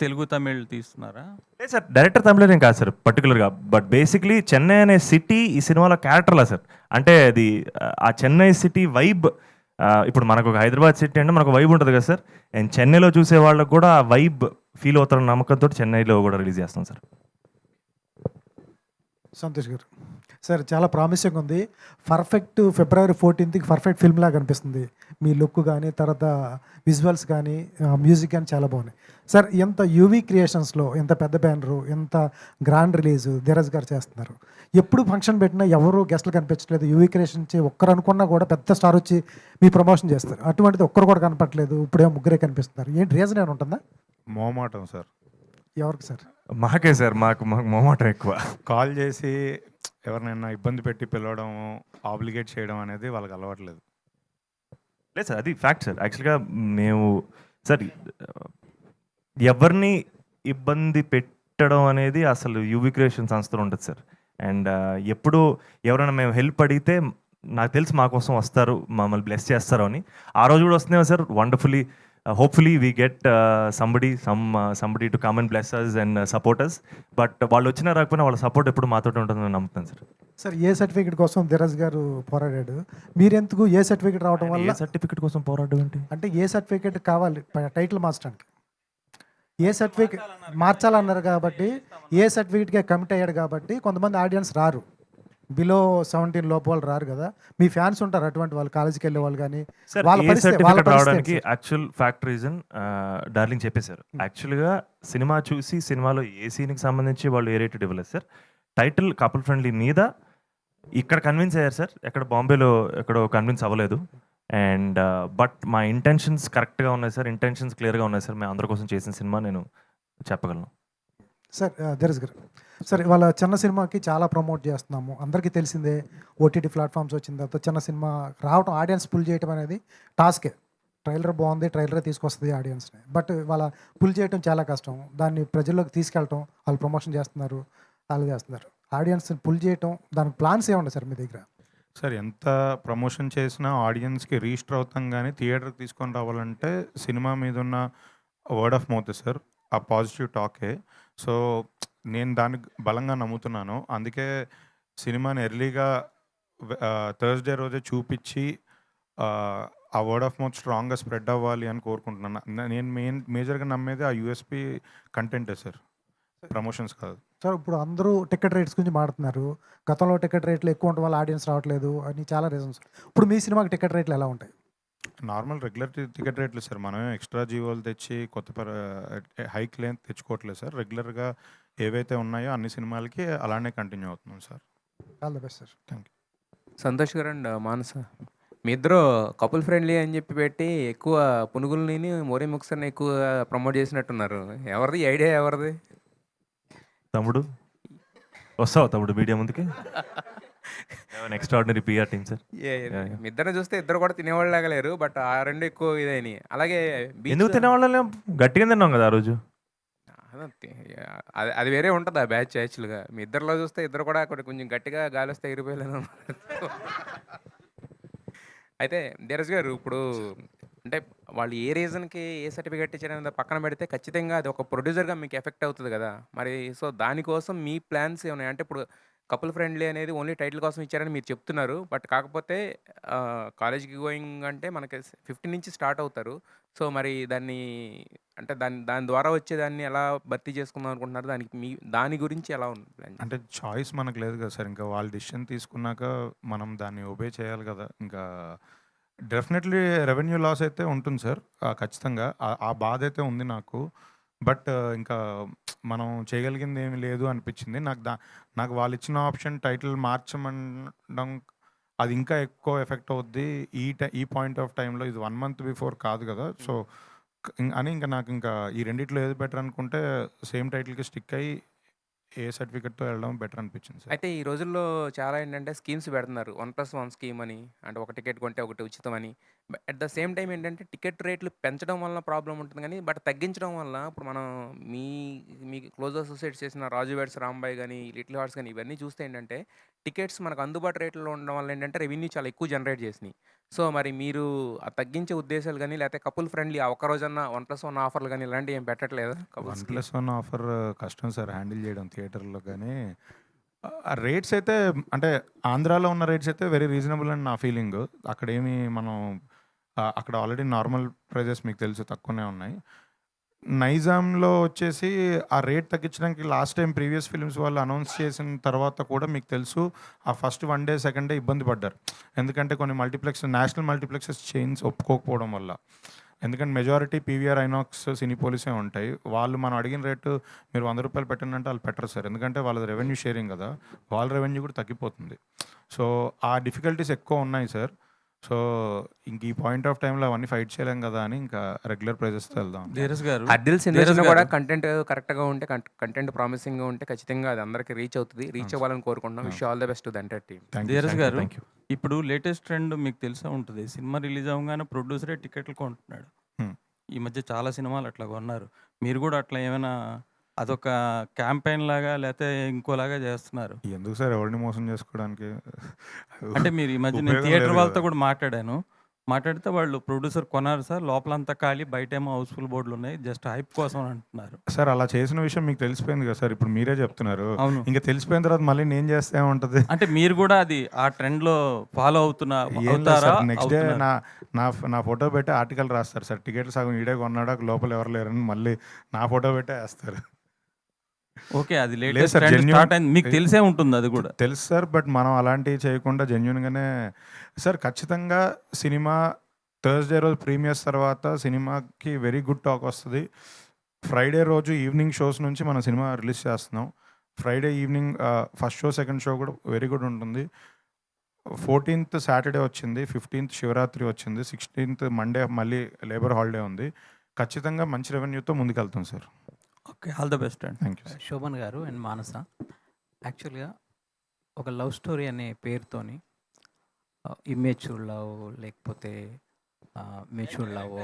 Speaker 10: తెలుగు తమిళ్ తీస్తున్నారా?
Speaker 3: లేదు సార్, డైరెక్టర్ తమిళనేం కాదు సార్ పర్టికులర్గా. బట్ బేసిక్లీ చెన్నై అనే సిటీ ఈ సినిమాలో క్యారెక్టర్లా సార్. అంటే అది ఆ చెన్నై సిటీ వైబ్. ఇప్పుడు మనకు ఒక హైదరాబాద్ సిటీ అంటే మనకు వైబ్ ఉంటుంది కదా సార్. అండ్ చెన్నైలో చూసే వాళ్ళకు కూడా ఆ వైబ్ ఫీల్ అవుతారన్న నమ్మకంతో చెన్నైలో కూడా రిలీజ్ చేస్తాం సార్.
Speaker 11: సంతోష్ గారు సార్, చాలా ప్రామిసింగ్ ఉంది. Perfect February 14th perfect film లాగా అనిపిస్తుంది. మీ లుక్ కానీ, తర్వాత విజువల్స్ కానీ, మ్యూజిక్ కానీ చాలా బాగున్నాయి సార్. ఎంత యూవీ క్రియేషన్స్లో ఎంత పెద్ద బ్యానరు, ఎంత గ్రాండ్ రిలీజ్ ధీరజ్ గారు చేస్తున్నారు. ఎప్పుడు ఫంక్షన్ పెట్టినా ఎవరు గెస్ట్లు కనిపించట్లేదు. యూవీ క్రియేషన్ నుంచి ఒక్కరు అనుకున్నా కూడా పెద్ద స్టార్ వచ్చి మీ ప్రమోషన్ చేస్తారు. అటువంటిది ఒక్కరు కూడా కనపట్లేదు. ఇప్పుడేమో ముగ్గురే కనిపిస్తున్నారు. ఏంటి రీజన్ ఏమైనా ఉంటుందా?
Speaker 1: మోమాటం సార్.
Speaker 11: ఎవరికి సార్?
Speaker 3: మాకే సార్, మాకు మొహమాటం ఎక్కువ.
Speaker 1: కాల్ చేసి ఎవరినైనా ఇబ్బంది పెట్టి పిలవడం, ఆబ్లిగేట్ చేయడం అనేది వాళ్ళకి అలవాట్లేదు.
Speaker 3: లేదు సార్, అది ఫ్యాక్ట్ సార్. యాక్చువల్గా మేము సార్ ఎవరిని ఇబ్బంది పెట్టడం అనేది అసలు యూవీ క్రియేషన్ సంస్థలో ఉంటుంది సార్. అండ్ ఎప్పుడు ఎవరైనా మేము హెల్ప్ అడిగితే నాకు తెలుసు మా కోసం వస్తారు, మమ్మల్ని బ్లెస్ చేస్తారు అని. ఆ రోజు కూడా వస్తున్నాయి sir. Wonderfully hopefully we get somebody to come and bless us and support us. But వాళ్ళు వచ్చినా రాకపోయినా వాళ్ళ సపోర్ట్ ఎప్పుడు మాతో ఉంటుందని నమ్ముతాను సార్.
Speaker 11: సార్, ఏ సర్టిఫికేట్ కోసం ధీరజ్ గారు పోరాడాడు. మీరెందుకు ఏ సర్టిఫికేట్ రావడం వల్ల?
Speaker 3: సర్టిఫికేట్ కోసం పోరాడడం ఏంటి
Speaker 11: అంటే ఏ సర్టిఫికేట్ కావాలి టైటిల్ మార్చడానికి? ఏ సర్టిఫికేట్ మార్చాలన్నారు కాబట్టి, ఏ సర్టిఫికేట్గా కమిట్ అయ్యాడు కాబట్టి కొంతమంది ఆడియన్స్ రారు. బిలో 17 లోపు వాళ్ళు రారు కదా. మీ ఫ్యాన్స్ ఉంటారు అటువంటి వాళ్ళు, కాలేజీకి వెళ్ళే వాళ్ళు కానీ.
Speaker 3: సర్టిఫికేట్ రావడానికి యాక్చువల్ ఫ్యాక్ట్ రీజన్ డార్లింగ్ చెప్పేశారు. యాక్చువల్గా సినిమా చూసి సినిమాలో ఏ సీన్కి సంబంధించి వాళ్ళు ఏ రేటెడ్ ఇవ్వలేదు సార్. టైటిల్ కపుల్ ఫ్రెండ్లీ మీద ఇక్కడ కన్విన్స్ అయ్యారు సార్. ఎక్కడ బాంబేలో ఎక్కడో కన్విన్స్ అవ్వలేదు. అండ్ బట్ మా ఇంటెన్షన్స్ కరెక్ట్గా ఉన్నాయి సార్. ఇంటెన్షన్స్ క్లియర్గా ఉన్నాయి సార్. మేము అందరి కోసం చేసిన సినిమా నేను చెప్పగలను
Speaker 11: సార్. ధీరజ్ గారు సార్, ఇవాళ చిన్న సినిమాకి చాలా ప్రమోట్ చేస్తున్నాము. అందరికీ తెలిసిందే, ఓటీటీ ప్లాట్ఫామ్స్ వచ్చిన తర్వాత చిన్న సినిమా రావటం, ఆడియన్స్ పుల్ చేయడం అనేది టాస్కే. ట్రైలర్ బాగుంది, ట్రైలరే తీసుకొస్తుంది ఆడియన్స్ని. బట్ వాళ్ళ పుల్ చేయడం చాలా కష్టం. దాన్ని ప్రజల్లోకి తీసుకెళ్ళటం, వాళ్ళు ప్రమోషన్ చేస్తున్నారు, వాళ్ళు చేస్తున్నారు. ఆడియన్స్ని పుల్ చేయటం, దానికి ప్లాన్స్ ఏముంటాయి సార్ మీ దగ్గర?
Speaker 1: సార్, ఎంత ప్రమోషన్ చేసినా ఆడియన్స్కి రీస్టర్ అవుతాం కానీ థియేటర్కి తీసుకొని రావాలంటే సినిమా మీద ఉన్న వర్డ్ ఆఫ్ మౌత్ సార్, ఆ పాజిటివ్ టాకే. సో నేను దాన్ని బలంగా నమ్ముతున్నాను. అందుకే సినిమాని ఎర్లీగా థర్స్డే రోజే చూపించి ఆ వర్డ్ ఆఫ్ మౌత్ స్ట్రాంగ్గా స్ప్రెడ్ అవ్వాలి అని కోరుకుంటున్నాను. నేను మేజర్గా నమ్మేది ఆ యూఎస్పీ కంటెంటే సార్, ప్రమోషన్స్ కాదు
Speaker 11: సార్. ఇప్పుడు అందరూ టికెట్ రేట్స్ గురించి మాట్లాడుతున్నారు. గతంలో టికెట్ రేట్లు ఎక్కువ ఉండడం వల్ల ఆడియన్స్ రావట్లేదు అని చాలా రీజన్స్. ఇప్పుడు మీ సినిమాకి టికెట్ రేట్లు ఎలా ఉంటాయి?
Speaker 1: నార్మల్ రెగ్యులర్ టికెట్ రేట్లు సార్. మనం ఎక్స్ట్రా జీవోలు తెచ్చి కొత్త హైక్ లేని తెచ్చుకోవట్లేదు సార్. రెగ్యులర్గా ఏవైతే ఉన్నాయో అన్ని సినిమాలకి అలానే కంటిన్యూ అవుతున్నాం sir.
Speaker 11: All the best sir.
Speaker 1: Thank you.
Speaker 12: Santosh గారు అండ్ మానస, మీ ఇద్దరు కపుల్ ఫ్రెండ్లీ అని చెప్పి పెట్టి ఎక్కువ పునుగుల్ని, మోరీ ముక్సర్ని ఎక్కువ ప్రమోట్ చేసినట్టున్నారు. ఎవరిది ఐడియా? ఎవరిది?
Speaker 3: తమ్ముడు వస్తావు తమ్ముడు మీడియా ముందుకి. Extraordinary PR team sir.
Speaker 12: మీ ఇద్దరిని చూస్తే ఇద్దరు కూడా తినేవాళ్ళు లాగలేరు. బట్ ఆ రెండు ఎక్కువ ఇదని. అలాగే
Speaker 3: ఎందుకు తినేవాళ్ళం? గట్టిగా తిన్నాం కదా ఆ రోజు.
Speaker 12: అది వేరే ఉంటుంది ఆ బ్యాచ్. యాక్చువల్గా మీ ఇద్దరిలో చూస్తే ఇద్దరు కూడా కొంచెం గట్టిగా గాలి వస్తే ఎగిరిపోయలేను. అయితే ధీరజ్ గారు, ఇప్పుడు అంటే వాళ్ళు ఏ రీజన్కి ఏ సర్టిఫికేట్ ఇచ్చారనేది పక్కన పెడితే ఖచ్చితంగా అది ఒక ప్రొడ్యూసర్గా మీకు ఎఫెక్ట్ అవుతుంది కదా మరి. సో దానికోసం మీ ప్లాన్స్ ఏమన్నాయి? అంటే ఇప్పుడు కపుల్ ఫ్రెండ్లీ అనేది ఓన్లీ టైటిల్ కోసం ఇచ్చారని మీరు చెప్తున్నారు. బట్ కాకపోతే కాలేజ్‌కి గోయింగ్ అంటే మనకి 15 నుంచి స్టార్ట్ అవుతారు. సో, మరి దాన్ని అంటే దాని దాని ద్వారా వచ్చేదాన్ని ఎలా భర్తీ చేసుకుందాం అనుకుంటున్నారు? దాని గురించి ఎలా ఉంది ప్లాన్?
Speaker 1: అంటే చాయిస్ మనకు లేదు కదా సార్. ఇంకా వాళ్ళు డెసిషన్ తీసుకున్నాక మనం దాన్ని ఒబే చేయాలి కదా! ఇంకా డెఫినెట్‌లీ రెవెన్యూ లాస్ అయితే ఉంటుంది సార్. ఖచ్చితంగా. ఆ బాధైతే ఉంది నాకు. బట్ ఇంకా మనం చేయగలిగింది ఏమి లేదు అనిపించింది. నాకు వాళ్ళిచ్చిన ఆప్షన్ టైటిల్ మార్చమనడం అది ఇంకా ఎక్కువ ఎఫెక్ట్ అవుద్ది. ఈ పాయింట్ ఆఫ్ టైమ్‌లో ఇది 1 మంత్ బిఫోర్ కాదు కదా! సో, అని ఇంకా నాకు ఇంకా ఈ రెండిట్లో ఏది బెటర్ అనుకుంటే సేమ్ టైటిల్‌కి స్టిక్ అయ్యి ఏ సర్టిఫికేట్‌తో వెళ్ళడం బెటర్ అనిపించింది సార్.
Speaker 12: అయితే ఈ రోజుల్లో చాలా ఏంటంటే స్కీమ్స్ పెడుతున్నారు. 1+1 స్కీమ్ అని. అంటే ఒక టికెట్ కొంటే ఒకటి ఉచితం అని. అట్ ద సేమ్ టైమ్ ఏంటంటే టికెట్ రేట్లు పెంచడం వలన ప్రాబ్లమ్ ఉంటుంది గానీ, బట్ తగ్గించడం వల్ల ఇప్పుడు మనం మీ మీకు క్లోజ్ అసోసియేట్స్ చేసిన 'రాజు వెడ్స్ రాంబాయ్' గాని, 'లిటిల్ హార్ట్స్' గాని ఇవన్నీ చూస్తే ఏంటంటే టికెట్స్ మనకు అందుబాటు రేట్‌లో ఉండడం వల్ల ఏంటంటే రెవెన్యూ చాలా ఎక్కువ జనరేట్ చేసినియి. సో, మరి మీరు ఆ తగ్గించే ఉద్దేశాలు గాని, లేకపోతే కపుల్ ఫ్రెండ్లీ ఆ ఒక్క రోజన్నా 1+1 ఆఫర్‌లు గాని ఇలాంటివి ఏం పెట్టట్లేదా కపుల్స్‌కి?
Speaker 1: 1+1 ఆఫర్ కష్టం సార్ హ్యాండిల్ చేయడం థియేటర్‌లో గానీ, ఆ రేట్స్ అయితే అంటే ఆంధ్రాలో ఉన్న రేట్స్ అయితే వెరీ రీజనబుల్ అని నా ఫీలింగు. అక్కడేమి మనం అక్కడ ఆల్రెడీ నార్మల్ ప్రైజెస్ మీకు తెలుసు తక్కువనే ఉన్నాయి. నైజాంలో వచ్చేసి ఆ రేట్ తగ్గించడానికి లాస్ట్ టైం ప్రీవియస్ ఫిల్మ్స్ వాళ్ళు అనౌన్స్ చేసిన తర్వాత కూడా మీకు తెలుసు ఆ ఫస్ట్ 1 డే, సెకండ్ డే ఇబ్బంది పడ్డారు. ఎందుకంటే కొన్ని నేషనల్ మల్టీప్లెక్సెస్ చైన్స్ ఒప్పుకోకపోవడం వల్ల. ఎందుకంటే మెజారిటీ పీవీఆర్, ఐనాక్స్, సినిపోలిసే ఉంటాయి. వాళ్ళు మనం అడిగిన రేటు మీరు ₹100 పెట్టండి అంటే వాళ్ళు పెట్టరు సార్. ఎందుకంటే వాళ్ళది రెవెన్యూ షేరింగ్ కదా! వాళ్ళ రెవెన్యూ కూడా తగ్గిపోతుంది. సో, ఆ డిఫికల్టీస్ ఎక్కువ ఉన్నాయి సార్. సో, ఇంక ఈ పాయింట్ ఆఫ్ టైమ్‌లో అవన్నీ ఫైట్ చేయలేం కదా! అని ఇంకా రెగ్యులర్ ప్రైజెస్‌తో వెళ్దాం.
Speaker 10: ధీరజ్ గారు
Speaker 12: హర్డిల్స్ ఎన్ని
Speaker 10: ధీరజ్
Speaker 12: వచ్చినా కూడా
Speaker 10: గారు
Speaker 12: కంటెంట్ కరెక్ట్‌గా ఉంటే కంటెంట్ ప్రామిసింగ్‌గా ఉంటే ఖచ్చితంగా అది అందరికి రీచ్ అవుతది. రీచ్
Speaker 1: అవును సార్.
Speaker 12: అవ్వాలని కోరుకుంటున్నాం. Wish you all the best to the entire team.
Speaker 1: Thank you.
Speaker 10: Dheeraj
Speaker 1: thank you.
Speaker 10: గారు
Speaker 1: థాంక్ యూ.
Speaker 10: ఇప్పుడు లేటెస్ట్ ట్రెండ్ మీకు తెలిసే ఉంటుంది. సినిమా రిలీజ్ అవ్వగానే ప్రొడ్యూసరే టికెట్లు కొంటున్నాడు.
Speaker 1: హ్మ్.
Speaker 10: ఈ మధ్య చాలా సినిమాలు అట్లా కొన్నారు. మీరు కూడా అట్లా ఏమైనా అదొక క్యాంపెయిన్ లాగా లేతే ఇంకోలాగా చేస్తున్నారు.
Speaker 1: ఎందుకు సార్ ఎవరిని మోసం చేసుకోవడానికి?
Speaker 10: అంటే మీరు ఈ మధ్య నేను
Speaker 1: ఉపయోగం
Speaker 10: థియేటర్
Speaker 1: లేదు
Speaker 10: వాళ్ళతో
Speaker 1: కదా!
Speaker 10: కూడా మాట్లాడాను. మాట్లాడితే వాళ్ళు ప్రొడ్యూసర్ కొన్నారు సార్. లోపలంతా ఖాళీ, బయటేమో హౌస్‌ఫుల్ బోర్డులున్నాయి. జస్ట్ హైప్ కోసం అని అంటున్నారు.
Speaker 1: సార్ అలా చేసిన విషయం మీకు తెలిసిపోయింది కదా సార్. ఇప్పుడు మీరే చెప్తున్నారు.
Speaker 10: అవును.
Speaker 1: ఇంక తెలిసిపోయిన తర్వాత మళ్ళీ నేను చేస్తే ఏముంటది?
Speaker 10: అంటే మీరు కూడా అది ఆ ట్రెండ్‌లో ఫాలో
Speaker 1: ఏం లేదు
Speaker 10: అవుతారా?
Speaker 1: సార్. నెక్స్ట్ డే
Speaker 10: అవుతున్నారు.
Speaker 1: నా నా నా ఫోటో పెట్టి ఆర్టికల్ రాస్తారు సార్. టికెట్లు సగం ఈడే కొన్నాడు. లోపల ఎవరు లేరని మళ్ళీ నా ఫోటో పెట్టే ఏస్తారు.
Speaker 10: ఓకే. అది
Speaker 1: లేదు
Speaker 10: లేటెస్ట్
Speaker 1: సార్.
Speaker 10: ట్రెండ్ స్టార్ట్ అయింది. మీకు తెలిసే ఉంటుంది అది కూడా.
Speaker 1: తెలుసు సార్. బట్ మనం అలాంటివి చేయకుండా జెన్యూన్‌గానే సార్ ఖచ్చితంగా సినిమా థర్స్‌డే రోజు ప్రీమియర్స్ తర్వాత సినిమాకి వెరీ గుడ్ టాక్ వస్తది. ఫ్రైడే రోజు ఈవినింగ్ షోస్ నుంచి మనం సినిమా రిలీజ్ చేస్తున్నాం. Friday evening first show, second show కూడా వెరీ గుడ్ ఉంటుంది. 14థ్ సాటర్డే వచ్చింది. 15థ్ శివరాత్రి వచ్చింది. 16థ్ మండే మళ్ళీ లేబర్ హాలిడే ఉంది. ఖచ్చితంగా మంచి రెవెన్యూతో ముందుకెళ్తాం sir.
Speaker 10: Okay. All the best అండి.
Speaker 1: Thank you sir.
Speaker 13: Shobhan garu and Manasa యాక్చువల్గా ఒక లవ్ స్టోరీ అనే పేరుతోని ఇమ్మెచ్యూర్ లవ్ లేకపోతే మెచ్యూర్ లవ్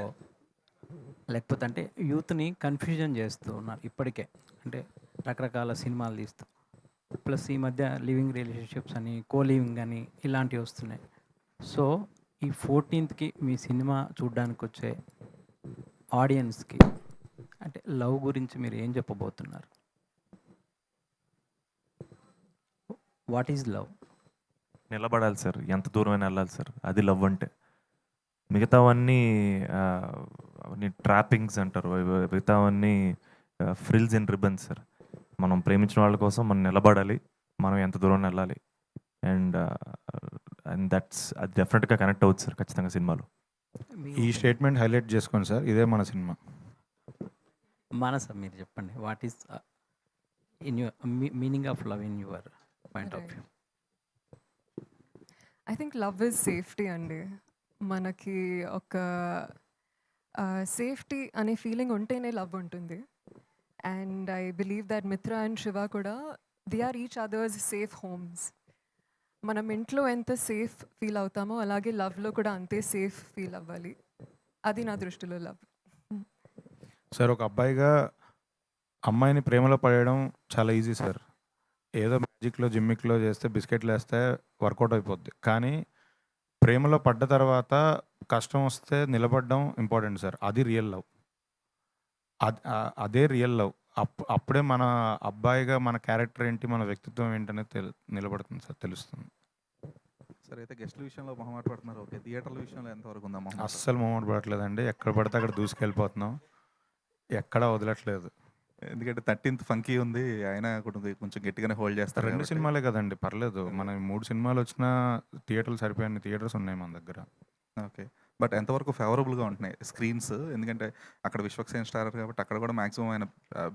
Speaker 13: లేకపోతే అంటే యూత్ని కన్ఫ్యూజన్ చేస్తూ ఉన్నారు ఇప్పటికే. అంటే రకరకాల సినిమాలు తీస్తూ ప్లస్ ఈ మధ్య లివింగ్ రిలేషన్షిప్స్ అని కో లివింగ్ అని ఇలాంటివి వస్తున్నాయి. సో ఈ 14థ్కి మీ సినిమా చూడడానికి వచ్చే ఆడియన్స్కి అంటే లవ్ గురించి మీరు ఏం చెప్పబోతున్నారు? What is love?
Speaker 3: నిలబడాలి సార్. ఎంత దూరమైనా వెళ్ళాలి సార్. అది లవ్ అంటే. మిగతావన్నీ ట్రాపింగ్స్ అంటారు. మిగతావన్నీ ఫ్రిల్స్ అండ్ రిబన్స్ సార్. మనం ప్రేమించిన వాళ్ళ కోసం మనం నిలబడాలి. మనం ఎంత దూరం వెళ్ళాలి. అండ్ అది డెఫినెట్గా కనెక్ట్ అవుతుంది సార్ ఖచ్చితంగా సినిమాలో.
Speaker 1: ఈ స్టేట్మెంట్ హైలైట్ చేసుకోండి సార్. ఇదే మన సినిమా.
Speaker 13: మానస మీరు చెప్పండి. What is in your meaning of love in your point of view?
Speaker 6: I think love is safety అండి. మనకి ఒక సేఫ్టీ అనే ఫీలింగ్ ఉంటేనే లవ్ ఉంటుంది. And I believe that Mitra and Shiva కూడా they are each others safe homes. మనం ఇంట్లో ఎంత సేఫ్ ఫీల్ అవుతామో అలాగే లవ్లో కూడా అంతే సేఫ్ ఫీల్ అవ్వాలి. అది నా దృష్టిలో లవ్.
Speaker 1: సార్ ఒక అబ్బాయిగా అమ్మాయిని ప్రేమలో పడేయడం చాలా ఈజీ సార్. ఏదో మ్యాజిక్‌లో, జిమ్మిక్‌లో చేస్తే బిస్కెట్లు వేస్తే వర్కౌట్ అయిపోద్ది. కానీ ప్రేమలో పడ్డ తర్వాత కష్టం వస్తే నిలబడడం ఇంపార్టెంట్ సార్. అది రియల్ లవ్. అదే రియల్ లవ్. అప్పుడే మన అబ్బాయిగా మన క్యారెక్టర్ ఏంటి, మన వ్యక్తిత్వం ఏంటనేది నిలబడుతుంది సార్, తెలుస్తుంది.
Speaker 14: సరే, అయితే గెస్ట్ల విషయంలో మొహమాట పడుతున్నారు. ఓకే, థియేటర్ల విషయంలో ఎంతవరకు ఉందా మొహమాట?
Speaker 1: అస్సలు మొహమాట పడట్లేదండి. ఎక్కడ పడితే అక్కడ దూసుకెళ్ళిపోతున్నాం, ఎక్కడా వదలట్లేదు.
Speaker 14: ఎందుకంటే 13th ఫంకీ ఉంది, ఆయన కొంచెం గట్టిగానే హోల్డ్ చేస్తారు
Speaker 1: 2
Speaker 14: కాబట్టి.
Speaker 1: సినిమాలే కదండి, పర్లేదు. మన 3 సినిమాలు వచ్చినా థియేటర్లు సరిపోయిన థియేటర్స్ ఉన్నాయి మన దగ్గర.
Speaker 14: ఓకే, బట్ ఎంతవరకు ఫేవరబుల్గా ఉంటున్నాయి స్క్రీన్స్? ఎందుకంటే అక్కడ విశ్వక్సేన్ స్టార్ కాబట్టి అక్కడ కూడా మాక్సిమం ఆయన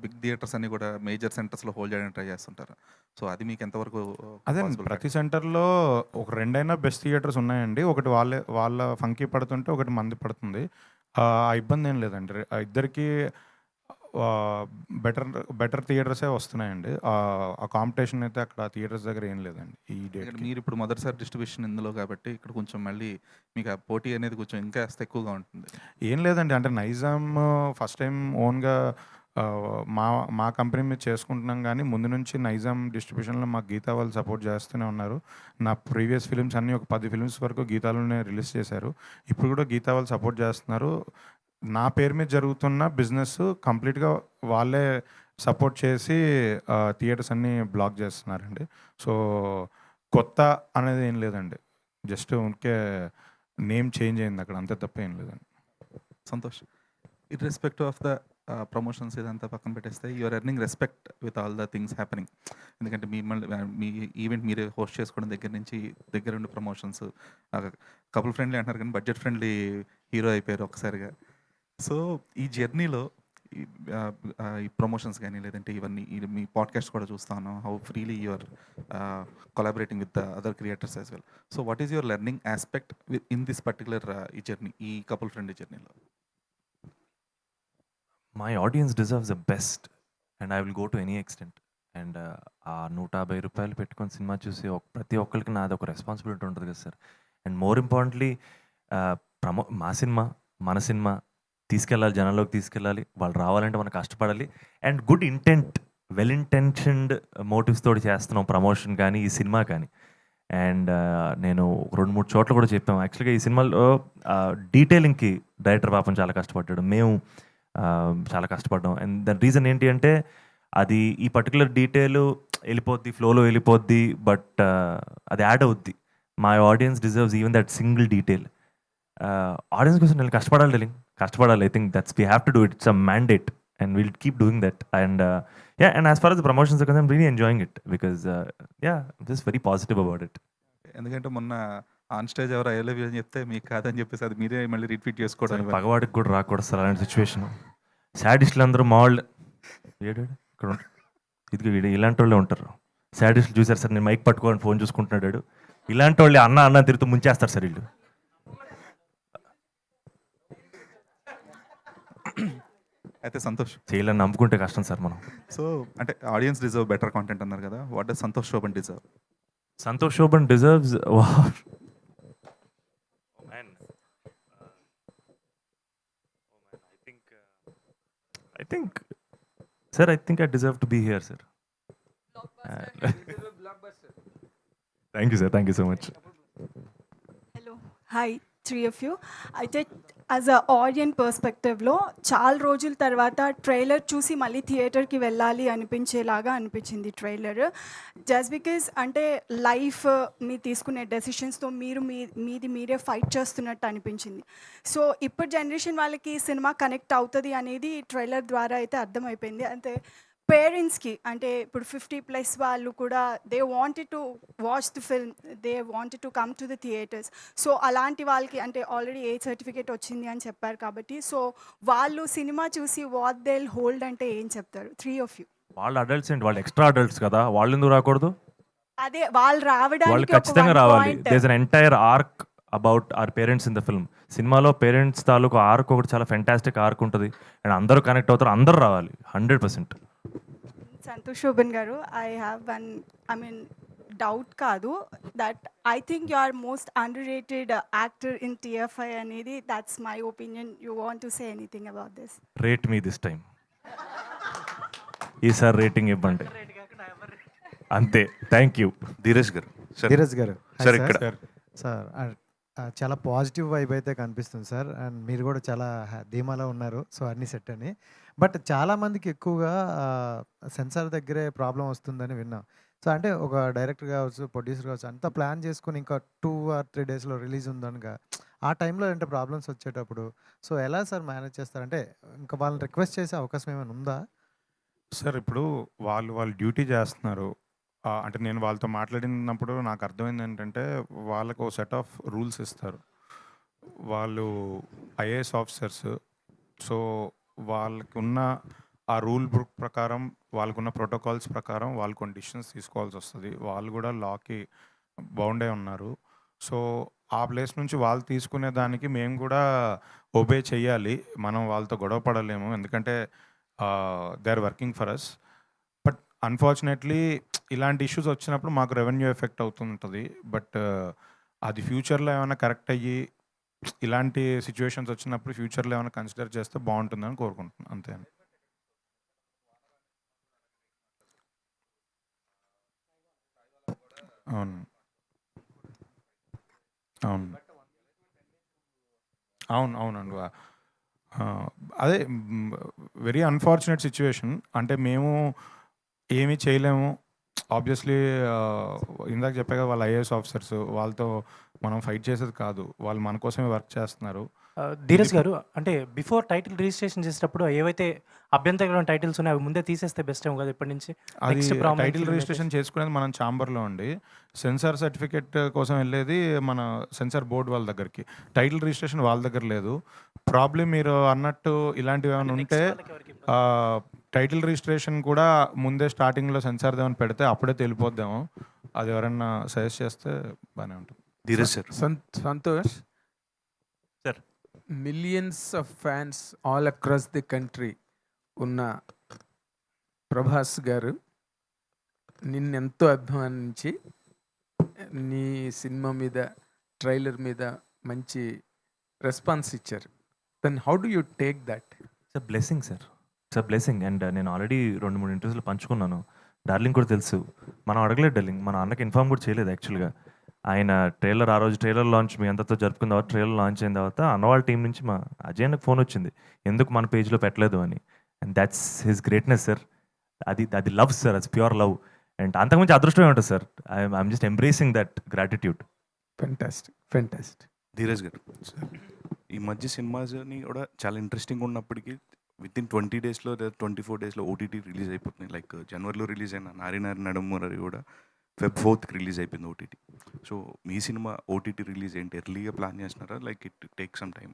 Speaker 14: బిగ్ థియేటర్స్ అన్ని కూడా మేజర్ సెంటర్స్లో హోల్డ్ చేయడానికి ట్రై చేస్తుంటారు. సో అది మీకు ఎంతవరకు
Speaker 1: అదే
Speaker 14: possible?
Speaker 1: ప్రతి సెంటర్లో ఒక 2 బెస్ట్ థియేటర్స్ ఉన్నాయండి. ఒకటి వాళ్ళ ఫంకీ పడుతుంటే ఒకటి మంది పడుతుంది. ఆ ఇబ్బంది ఏం లేదండి. ఇద్దరికి బెటర్ థియేటర్సే వస్తున్నాయండి. ఆ కాంపిటీషన్ అయితే అక్కడ థియేటర్స్ దగ్గర ఏం లేదండి ఈ
Speaker 14: ఎందుకంటే
Speaker 1: డేట్కి.
Speaker 14: మీరు ఇప్పుడు మొదటిసారి డిస్ట్రిబ్యూషన్ ఇందులో కాబట్టి ఇక్కడ కొంచెం మళ్ళీ మీకు ఆ పోటీ అనేది కొంచెం ఇంకా ఎక్కువగా ఉంటుంది.
Speaker 1: ఏం లేదండి, అంటే నైజాం ఫస్ట్ టైం ఓన్గా మా కంపెనీ మీద చేసుకుంటున్నాం, కానీ ముందు నుంచి నైజాం డిస్ట్రిబ్యూషన్లో మాకు గీతా వాళ్ళు సపోర్ట్ చేస్తూనే ఉన్నారు. నా ప్రీవియస్ ఫిలిమ్స్ అన్నీ ఒక 10 ఫిలిమ్స్ వరకు గీతాలోనే రిలీజ్ చేశారు. ఇప్పుడు కూడా గీతా వాళ్ళు సపోర్ట్ చేస్తున్నారు. నా పేరు మీద జరుగుతున్న బిజినెస్ కంప్లీట్గా వాళ్ళే సపోర్ట్ చేసి థియేటర్స్ అన్నీ బ్లాక్ చేస్తున్నారండి. సో కొత్త అనేది ఏం లేదండి, జస్ట్ ఉంకే నేమ్ చేంజ్ అయింది అక్కడ, అంతే తప్ప ఏం లేదండి.
Speaker 14: Santosh, irrespective of the promotions ఇదంతా పక్కన పెట్టేస్తే you're earning respect with all the things happening. ఎందుకంటే మీ ఈవెంట్ మీరే హోస్ట్ చేసుకోవడం దగ్గర నుంచి దగ్గరుండి ప్రమోషన్స్, కపుల్ ఫ్రెండ్లీ అంటున్నారు కానీ బడ్జెట్ ఫ్రెండ్లీ హీరో అయిపోయారు ఒక్కసారిగా. సో ఈ జర్నీలో ఈ ప్రమోషన్స్ కానీ లేదంటే ఇవన్నీ మీ పాడ్కాస్ట్ కూడా చూస్తాను, how freely you're collaborating with the other creators as well. So what is your learning aspect in this particular ఈ జర్నీ, ఈ కపుల్ ఫ్రెండ్లీ జర్నీలో?
Speaker 3: My audience deserves the best and I will go to any extent. And ఆ 150 రూపాయలు పెట్టుకొని cinema చూసి ప్రతి ఒక్కరికి నాది ఒక రెస్పాన్సిబిలిటీ ఉంటుంది కదా సార్. అండ్ మోర్ ఇంపార్టెంట్లీ మా సినిమా మన సినిమా తీసుకెళ్ళాలి, జనాల్లోకి తీసుకెళ్ళాలి, వాళ్ళు రావాలంటే మనం కష్టపడాలి. And good intent, well intentioned motives తోటి చేస్తున్నాం ప్రమోషన్ కానీ ఈ సినిమా కానీ. అండ్ నేను 2-3 చోట్ల కూడా చెప్పాము యాక్చువల్గా ఈ సినిమాలో డీటెయిలింగ్కి డైరెక్టర్ పాపం చాలా కష్టపడ్డాడు, మేము చాలా కష్టపడ్డాం. అండ్ దాని రీజన్ ఏంటి అంటే అది ఈ పర్టికులర్ డీటెయిల్ వెళ్ళిపోద్ది, ఫ్లోలో వెళ్ళిపోద్ది, బట్ అది యాడ్ అవుద్ది. My audience deserves even that single detail. Audience కోసం నేను కష్టపడాలి. I think that's we have to do it. It's a mandate and we'll keep doing that. And yeah, and as far as the promotions are concerned, I'm really enjoying it because yeah, I'm just very positive about it.
Speaker 14: ఎందుకంటే మొన్న on stage ఎవరు I love you అని చెప్తే మీకు కాదని చెప్పేసి అది మీరే మళ్ళీ రిపీట్ చేసుకోవడం.
Speaker 3: పగవాడికి కూడా రాకూడదు సార్ అలాంటి సిచ్యువేషన్. సాడిస్టులు అందరూ మా వాళ్ళు ఇక్కడ ఇది ఇలాంటి వాళ్ళే ఉంటారు. సాడిస్టులు చూసారు సార్, నేను మైక్ పట్టుకోని ఫోన్ చూసుకుంటున్నాడు, ఇలాంటి వాళ్ళే అన్న తిరుగుతూ ముంచేస్తారు సార్ వీళ్ళు.
Speaker 14: అయితే సంతోష్,
Speaker 3: చేయాలని నమ్ముకుంటే కష్టం సార్ మనం.
Speaker 14: సో అంటే ఆడియన్స్ డిజర్వ్ బెటర్ కాంటెంట్ అన్నారు కదా, what does Santosh Shobhan deserve?
Speaker 3: Santosh Shobhan deserves I think I deserve to be here, sir. Thank you, sir. Thank you so much.
Speaker 15: Hello, hi, 3 of you. అయితే యాజ్ అ ఆడియన్ పర్స్పెక్టివ్లో చాలా రోజుల తర్వాత trailer చూసి మళ్ళీ థియేటర్కి వెళ్ళాలి అనిపించేలాగా అనిపించింది ట్రైలర్. జస్ట్ బికాజ్ అంటే లైఫ్ని తీసుకునే డెసిషన్స్తో మీది మీరే ఫైట్ చేస్తున్నట్టు అనిపించింది. సో ఇప్పుడు జనరేషన్ వాళ్ళకి సినిమా కనెక్ట్ అవుతుంది అనేది ట్రైలర్ ద్వారా అయితే అర్థమైపోయింది. అంటే పేరెంట్స్కి అంటే ఇప్పుడు 50+ వాళ్ళు కూడా they wanted to watch the film, they wanted to come to the theatres. So అలాంటి వాళ్ళకి అంటే ఆల్రెడీ ఏ సర్టిఫికేట్ వచ్చింది అని చెప్పారు కాబట్టి సో వాళ్ళు సినిమా చూసి వాట్ దే హోల్డ్ అంటే ఏం చెప్తారు 3 of you?
Speaker 3: వాళ్ళు అడల్ట్స్ అండి, వాళ్ళు ఎక్స్ట్రా అడల్ట్స్ కదా, వాళ్ళు ఎందుకు రాకూడదు?
Speaker 15: అదే వాళ్ళు
Speaker 3: వాళ్ళు
Speaker 15: రావడానికి
Speaker 3: ఖచ్చితంగా రావాలి. There is an entire arc about our parents in the film. సినిమాలో పేరెంట్స్ తాలూకు ఆర్క్ ఒకటి చాలా ఫెంటాస్టిక్ ఆర్క్ ఉంటుంది అండ్ అందరూ కనెక్ట్ అవుతారు, అందరూ రావాలి 100%.
Speaker 15: సంతోష్ శోభన్ గారు, డౌట్ కాదు, that I think you are most underrated actor in TFI అనేది, that's my opinion. You want to say anything about this?
Speaker 3: Rate మీ దిస్ టైం, ఈసారి రేటింగ్ ఇవ్వండి అంతే. Thank you.
Speaker 16: ధీరజ్ గారు
Speaker 2: ధీరజ్ గారు
Speaker 16: సార్ ఇక్కడ
Speaker 2: సార్
Speaker 16: చాలా పాజిటివ్ వైబ్ అయితే కనిపిస్తుంది సార్. అండ్ మీరు కూడా చాలా ధీమాలో ఉన్నారు. సో, అన్నీ సెట్ అని. బట్ చాలామందికి ఎక్కువగా సెన్సార్ దగ్గరే ప్రాబ్లమ్ వస్తుందని విన్నాం. సో, అంటే ఒక డైరెక్టర్ కావచ్చు, ప్రొడ్యూసర్ కావచ్చు అంతా ప్లాన్ చేసుకొని ఇంకా 2 ఆర్ 3 డేస్‌లో రిలీజ్ ఉందనగా ఆ టైంలో అంటే ప్రాబ్లమ్స్ వచ్చేటప్పుడు సో, ఎలా సార్ మేనేజ్ చేస్తారంటే ఇంకా వాళ్ళని రిక్వెస్ట్ చేసే అవకాశం ఏమైనా ఉందా?
Speaker 1: సార్ ఇప్పుడు వాళ్ళు డ్యూటీ చేస్తున్నారు. అంటే నేను వాళ్ళతో మాట్లాడినప్పుడు నాకు అర్థమైంది ఏంటంటే వాళ్ళకు ఒక సెట్ ఆఫ్ రూల్స్ ఇస్తారు. వాళ్ళు ఐఏఎస్ ఆఫీసర్స్. సో, వాళ్ళకున్న ఆ రూల్ బుక్ ప్రకారం, వాళ్ళకున్న ప్రోటోకాల్స్ ప్రకారం వాళ్ళు కొన్ని డిసిషన్స్ తీసుకోవాల్సొస్తది. వాళ్ళు కూడా లాకి బౌండ్ అయి ఉన్నారు. సో, ఆ ప్లేస్ నుంచి వాళ్ళు తీసుకునే దానికి మేము కూడా ఒబే చెయ్యాలి. మనం వాళ్ళతో గొడవ పడలేము. ఎందుకంటే they are working for us. But unfortunately ఇలాంటి ఇష్యూస్ వచ్చినప్పుడు మాకు రెవెన్యూ ఎఫెక్ట్ అవుతుంటది. బట్ అది ఫ్యూచర్‌లో ఏమైనా కరెక్ట్ అయ్యి ఇలాంటి సిట్యుయేషన్స్ వచ్చినప్పుడు ఫ్యూచర్‌లో ఏమైనా కన్సిడర్ చేస్తే బావుంటుందని కోరుకుంటున్నాను. అంతే అండి. అవును. అవును. అవునండి. అదే వెరీ అన్‌ఫార్చునేట్ సిట్యుయేషన్. అంటే మేము ఏమీ చేయలేము. ఆబ్వియస్‌లీ ఇందాక చెప్పా కదా! వాళ్ళు ఐఏఎస్ ఆఫీసర్స్. వాళ్ళతో మనం ఫైట్ చేసేది కాదు. వాళ్ళు మన కోసమే వర్క్ చేస్తున్నారు.
Speaker 9: ధీరజ్ గారు అంటే బిఫోర్ టైటిల్ రిజిస్ట్రేషన్ చేసేటప్పుడు ఏవైతే అభ్యంతరకరమైన టైటిల్స్ ఉన్నాయో అవి ముందే తీసేస్తే బెస్ట్ ఏమో కదా ఇప్పటి నుంచి.
Speaker 1: అది
Speaker 9: next prominent
Speaker 1: title
Speaker 9: film
Speaker 1: registration చేసుకునేది మనం ఛాంబర్‌లో అండి. సెన్సార్ సర్టిఫికేట్ కోసం వెళ్ళేది మన సెన్సార్ బోర్డ్ వాళ్ళ దగ్గరికి. టైటిల్ రిజిస్ట్రేషన్ వాళ్ళ దగ్గర లేదు. ప్రాబ్లమ్ మీరు అన్నట్టు ఇలాంటివి ఏమైనా ఉంటే టైటిల్ రిజిస్ట్రేషన్ కూడా ముందే స్టార్టింగ్‌లో సెన్సార్‌ది ఏమైనా పెడితే అప్పుడే తెలిపోద్దేమో. అది ఎవరైనా సజెస్ట్ చేస్తే బానే ఉంటుంది.
Speaker 5: Dheeraj sir. Santosh
Speaker 3: sir.
Speaker 5: Millions of fans all across the country ఉన్న ప్రభాస్ గారు నిన్నెంతో అభిమానించి నీ సినిమా మీద ట్రైలర్ మీద మంచి రెస్పాన్స్ ఇచ్చారు. Then how do you take that?
Speaker 3: It's blessing sir. It's blessing. And నేను ఆల్రెడీ 2-3 ఇంటర్వ్యూస్లో పంచుకున్నాను. డార్లింగ్ కూడా తెలుసు. మనం అడగలేదు డార్లింగ్. మన అన్నకి ఇన్ఫార్మ్ కూడా చేయలేదు యాక్చువల్గా. ఆయన ట్రైలర్ ఆ రోజు ట్రైలర్ లాంచ్ మీ అందరితో జరుపుకున్న తర్వాత ట్రైలర్ లాంచ్ అయిన తర్వాత అన్నవాళ్ళ టీం నుంచి మా అజయ్ అన్నకు ఫోన్ వచ్చింది. ఎందుకు మన పేజ్లో పెట్టలేదు అని. And that's his greatness sir. అది లవ్ సార్. అది ప్యూర్ లవ్. అండ్ అంతకుమించి అదృష్టమే ఉంటుంది sir. I'm just embracing that gratitude.
Speaker 5: Fantastic.
Speaker 17: Dheeraj గారు, ఈ మధ్య సినిమాస్ని కూడా చాలా ఇంట్రెస్టింగ్ ఉన్నప్పటికీ వితిన్ 20 డేస్లో లేదా 24 డేస్లో ఓటీటీ రిలీజ్ అయిపోతున్నాయి. లైక్ జనవరిలో రిలీజ్ అయిన నారి నడుమురరి కూడా Feb 4th రిలీజ్ అయిపోయింది ఓటీటీ. సో మీ సినిమా ఓటీటీ రిలీజ్ ఏంటి ఎర్లీగా ప్లాన్ చేస్తున్నారా, like it take some time?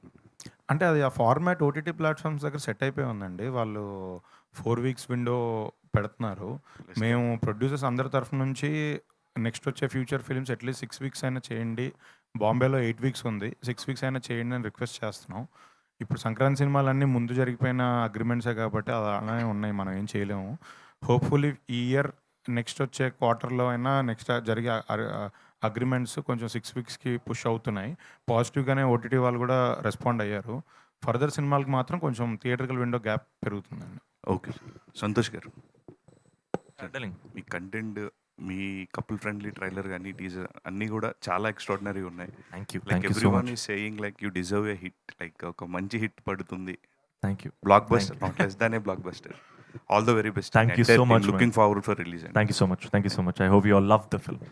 Speaker 1: అంటే అది ఆ ఫార్మాట్ ఓటీటీ ప్లాట్ఫామ్స్ దగ్గర సెట్ అయిపోయి ఉందండి. వాళ్ళు 4 వీక్స్ విండో పెడుతున్నారు. మేము ప్రొడ్యూసర్స్ అందరి తరఫు నుంచి నెక్స్ట్ వచ్చే ఫ్యూచర్ ఫిల్మ్స్ అట్లీస్ట్ 6 వీక్స్ అయినా చేయండి. బాంబేలో 8 వీక్స్ ఉంది. 6 వీక్స్ అయినా చేయండి అని రిక్వెస్ట్ చేస్తున్నాం. ఇప్పుడు సంక్రాంతి సినిమాలన్నీ ముందు జరిగిపోయిన అగ్రిమెంట్సే కాబట్టి అది అలానే ఉన్నాయి. మనం ఏం చేయలేము. హోప్ఫుల్లీ ఈ ఇయర్ నెక్స్ట్ వచ్చే క్వార్టర్లో అయినా నెక్స్ట్ జరిగే అగ్రిమెంట్స్ కొంచెం 6 వీక్స్కి పుష్ అవుతున్నాయి. పాజిటివ్గానే ఓటీటీ వాళ్ళు కూడా రెస్పాండ్ అయ్యారు. ఫర్దర్ సినిమాలకు మాత్రం కొంచెం థియేటర్కల్ విండో గ్యాప్ పెరుగుతుందండి.
Speaker 17: ఓకే సంతోష్ గారు,
Speaker 3: డార్లింగ్
Speaker 17: మీ కంటెంట్, మీ కపుల్ ఫ్రెండ్లీ ట్రైలర్ కానీ టీజర్ అన్నీ కూడా చాలా ఎక్స్ట్రాడినరీ ఉన్నాయి.
Speaker 3: Thank you.
Speaker 17: Like everyone is saying like you deserve a hit, like ఒక మంచి హిట్ పడుతుంది.
Speaker 3: Thank you.
Speaker 17: Blockbuster, not less than a blockbuster. All the very best.
Speaker 3: Thank you so much.
Speaker 17: Looking forward for release.
Speaker 3: Thank you so much. Thank you so much. I hope you all love the film.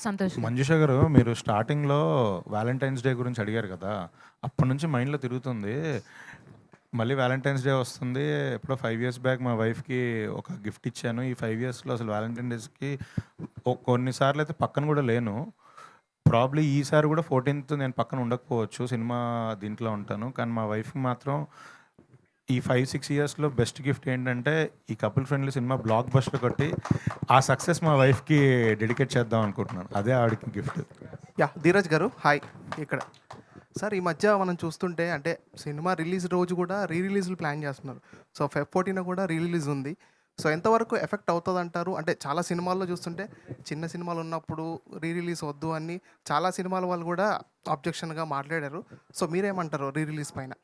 Speaker 6: Santosh.
Speaker 1: Manjusha గారు, మీరు స్టార్టింగ్లో Valentine's day గురించి అడిగారు కదా, అప్పటి నుంచి మైండ్లో తిరుగుతుంది. మళ్ళీ వ్యాలంటైన్స్ డే వస్తుంది. ఎప్పుడో 5 years బ్యాక్ మా వైఫ్కి ఒక గిఫ్ట్ ఇచ్చాను. ఈ 5 yearsలో అసలు వ్యాలంటైన్ డేస్కి కొన్నిసార్లు అయితే పక్కన కూడా లేను. ప్రాబ్లీ ఈసారి కూడా 14th నేను పక్కన ఉండకపోవచ్చు, సినిమా దీంట్లో ఉంటాను. కానీ మా వైఫ్కి మాత్రం ఈ 5-6 yearsలో బెస్ట్ గిఫ్ట్ ఏంటంటే ఈ couple friendly cinema block buster కొట్టి ఆ సక్సెస్ మా వైఫ్కి డెడికేట్ చేద్దాం అనుకుంటున్నాను. అదే ఆవిడకి గిఫ్ట్.
Speaker 18: యా ధీరజ్ గారు హాయ్. ఇక్కడ సార్ ఈ మధ్య మనం చూస్తుంటే అంటే సినిమా రిలీజ్ రోజు కూడా రిలీజ్లు ప్లాన్ చేస్తున్నారు. సో Feb 14 కూడా రిలీజ్ ఉంది. సో ఎంతవరకు ఎఫెక్ట్ అవుతుంది అంటారు? అంటే చాలా సినిమాల్లో చూస్తుంటే చిన్న సినిమాలు ఉన్నప్పుడు రిలీజ్ వద్దు అని చాలా సినిమాల వాళ్ళు కూడా అబ్జెక్షన్గా మాట్లాడారు. సో మీరేమంటారు రిలీజ్ పైన?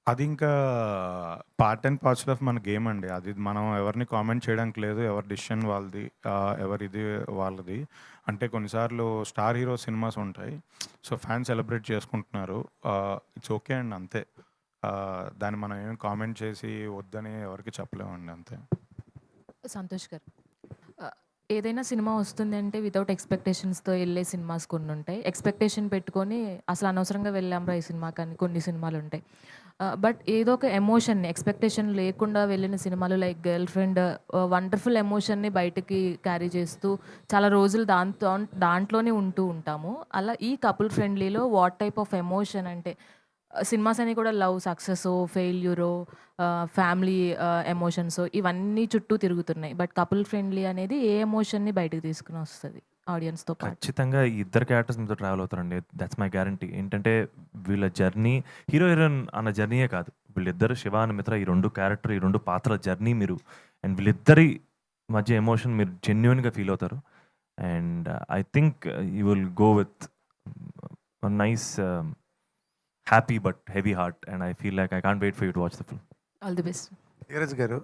Speaker 1: అది ఇంకా పార్ట్ అండ్ పార్సల్ ఆఫ్ మన గేమ్ అండి. అది మనం ఎవరిని కామెంట్ చేయడానికి లేదు. ఎవరి డిసిషన్ వాళ్ళది, ఎవరిది వాళ్ళది. అంటే కొన్నిసార్లు స్టార్ హీరో సినిమాస్ ఉంటాయి. సో ఫ్యాన్స్ సెలబ్రేట్ చేసుకుంటున్నారు. ఇట్స్ ఓకే అండి, అంతే. దాన్ని మనం ఏం కామెంట్ చేసి వద్దని ఎవరికి చెప్పలేమండి, అంతే.
Speaker 19: సంతోష్ గారు, ఏదైనా సినిమా వస్తుంది అంటే వితౌట్ ఎక్స్పెక్టేషన్స్తో వెళ్ళే సినిమాస్ కొన్ని ఉంటాయి. ఎక్స్పెక్టేషన్ పెట్టుకొని అసలు అనవసరంగా వెళ్ళాంరా ఈ సినిమా కానీ కొన్ని సినిమాలు ఉంటాయి. బట్ ఏదో ఒక ఎమోషన్ని ఎక్స్పెక్టేషన్ లేకుండా వెళ్ళిన సినిమాలు లైక్ గర్ల్ ఫ్రెండ్ వండర్ఫుల్ ఎమోషన్ని బయటకి క్యారీ చేస్తూ చాలా రోజులు దాంట్లోనే ఉంటూ ఉంటాము. అలా ఈ కపుల్ ఫ్రెండ్లీలో వాట్ టైప్ ఆఫ్ ఎమోషన్ అంటే సినిమాస్ అని కూడా లవ్ సక్సెస్, ఫెయిల్యూరో, ఫ్యామిలీ ఎమోషన్స్ ఇవన్నీ చుట్టూ తిరుగుతున్నాయి. బట్ కపుల్ ఫ్రెండ్లీ అనేది ఏ ఎమోషన్ని బయటకు తీసుకుని వస్తుంది ఆడియన్స్తో పాటు.
Speaker 3: ఖచ్చితంగా ఈ ఇద్దరు క్యారెక్టర్స్ మీతో ట్రావెల్ అవుతారండి. That's my guarantee. ఏంటంటే వీళ్ళ జర్నీ హీరో హీరోయిన్ అన్న జర్నీయే కాదు, వీళ్ళిద్దరు శివ అని మిత్ర ఈ రెండు క్యారెక్టర్, ఈ రెండు పాత్రల జర్నీ మీరు అండ్ వీళ్ళిద్దరి మధ్య ఎమోషన్ మీరు జెన్యున్గా ఫీల్ అవుతారు. And I think you will go with nice happy but heavy heart and I feel like I can't wait for you to watch the film.
Speaker 19: All the best.
Speaker 20: Dheeraj garu,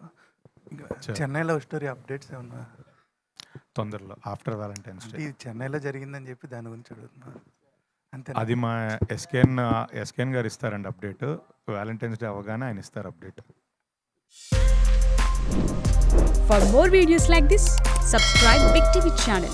Speaker 20: Chennai love story updates ఏమన్నా
Speaker 1: తొందరలో after Valentine's day.
Speaker 20: ఇది చెన్నైలో జరిగిందని చెప్పి దాని గురించి అడుగుతున్నారు అంతే.
Speaker 1: అది మా ఎస్కేఎన్ గారు ఇస్తారండి అప్డేట్. వ్యాలంటైన్స్ డే అవగానే ఆయన ఇస్తారు update.
Speaker 21: For more videos like this, subscribe Big TV channel.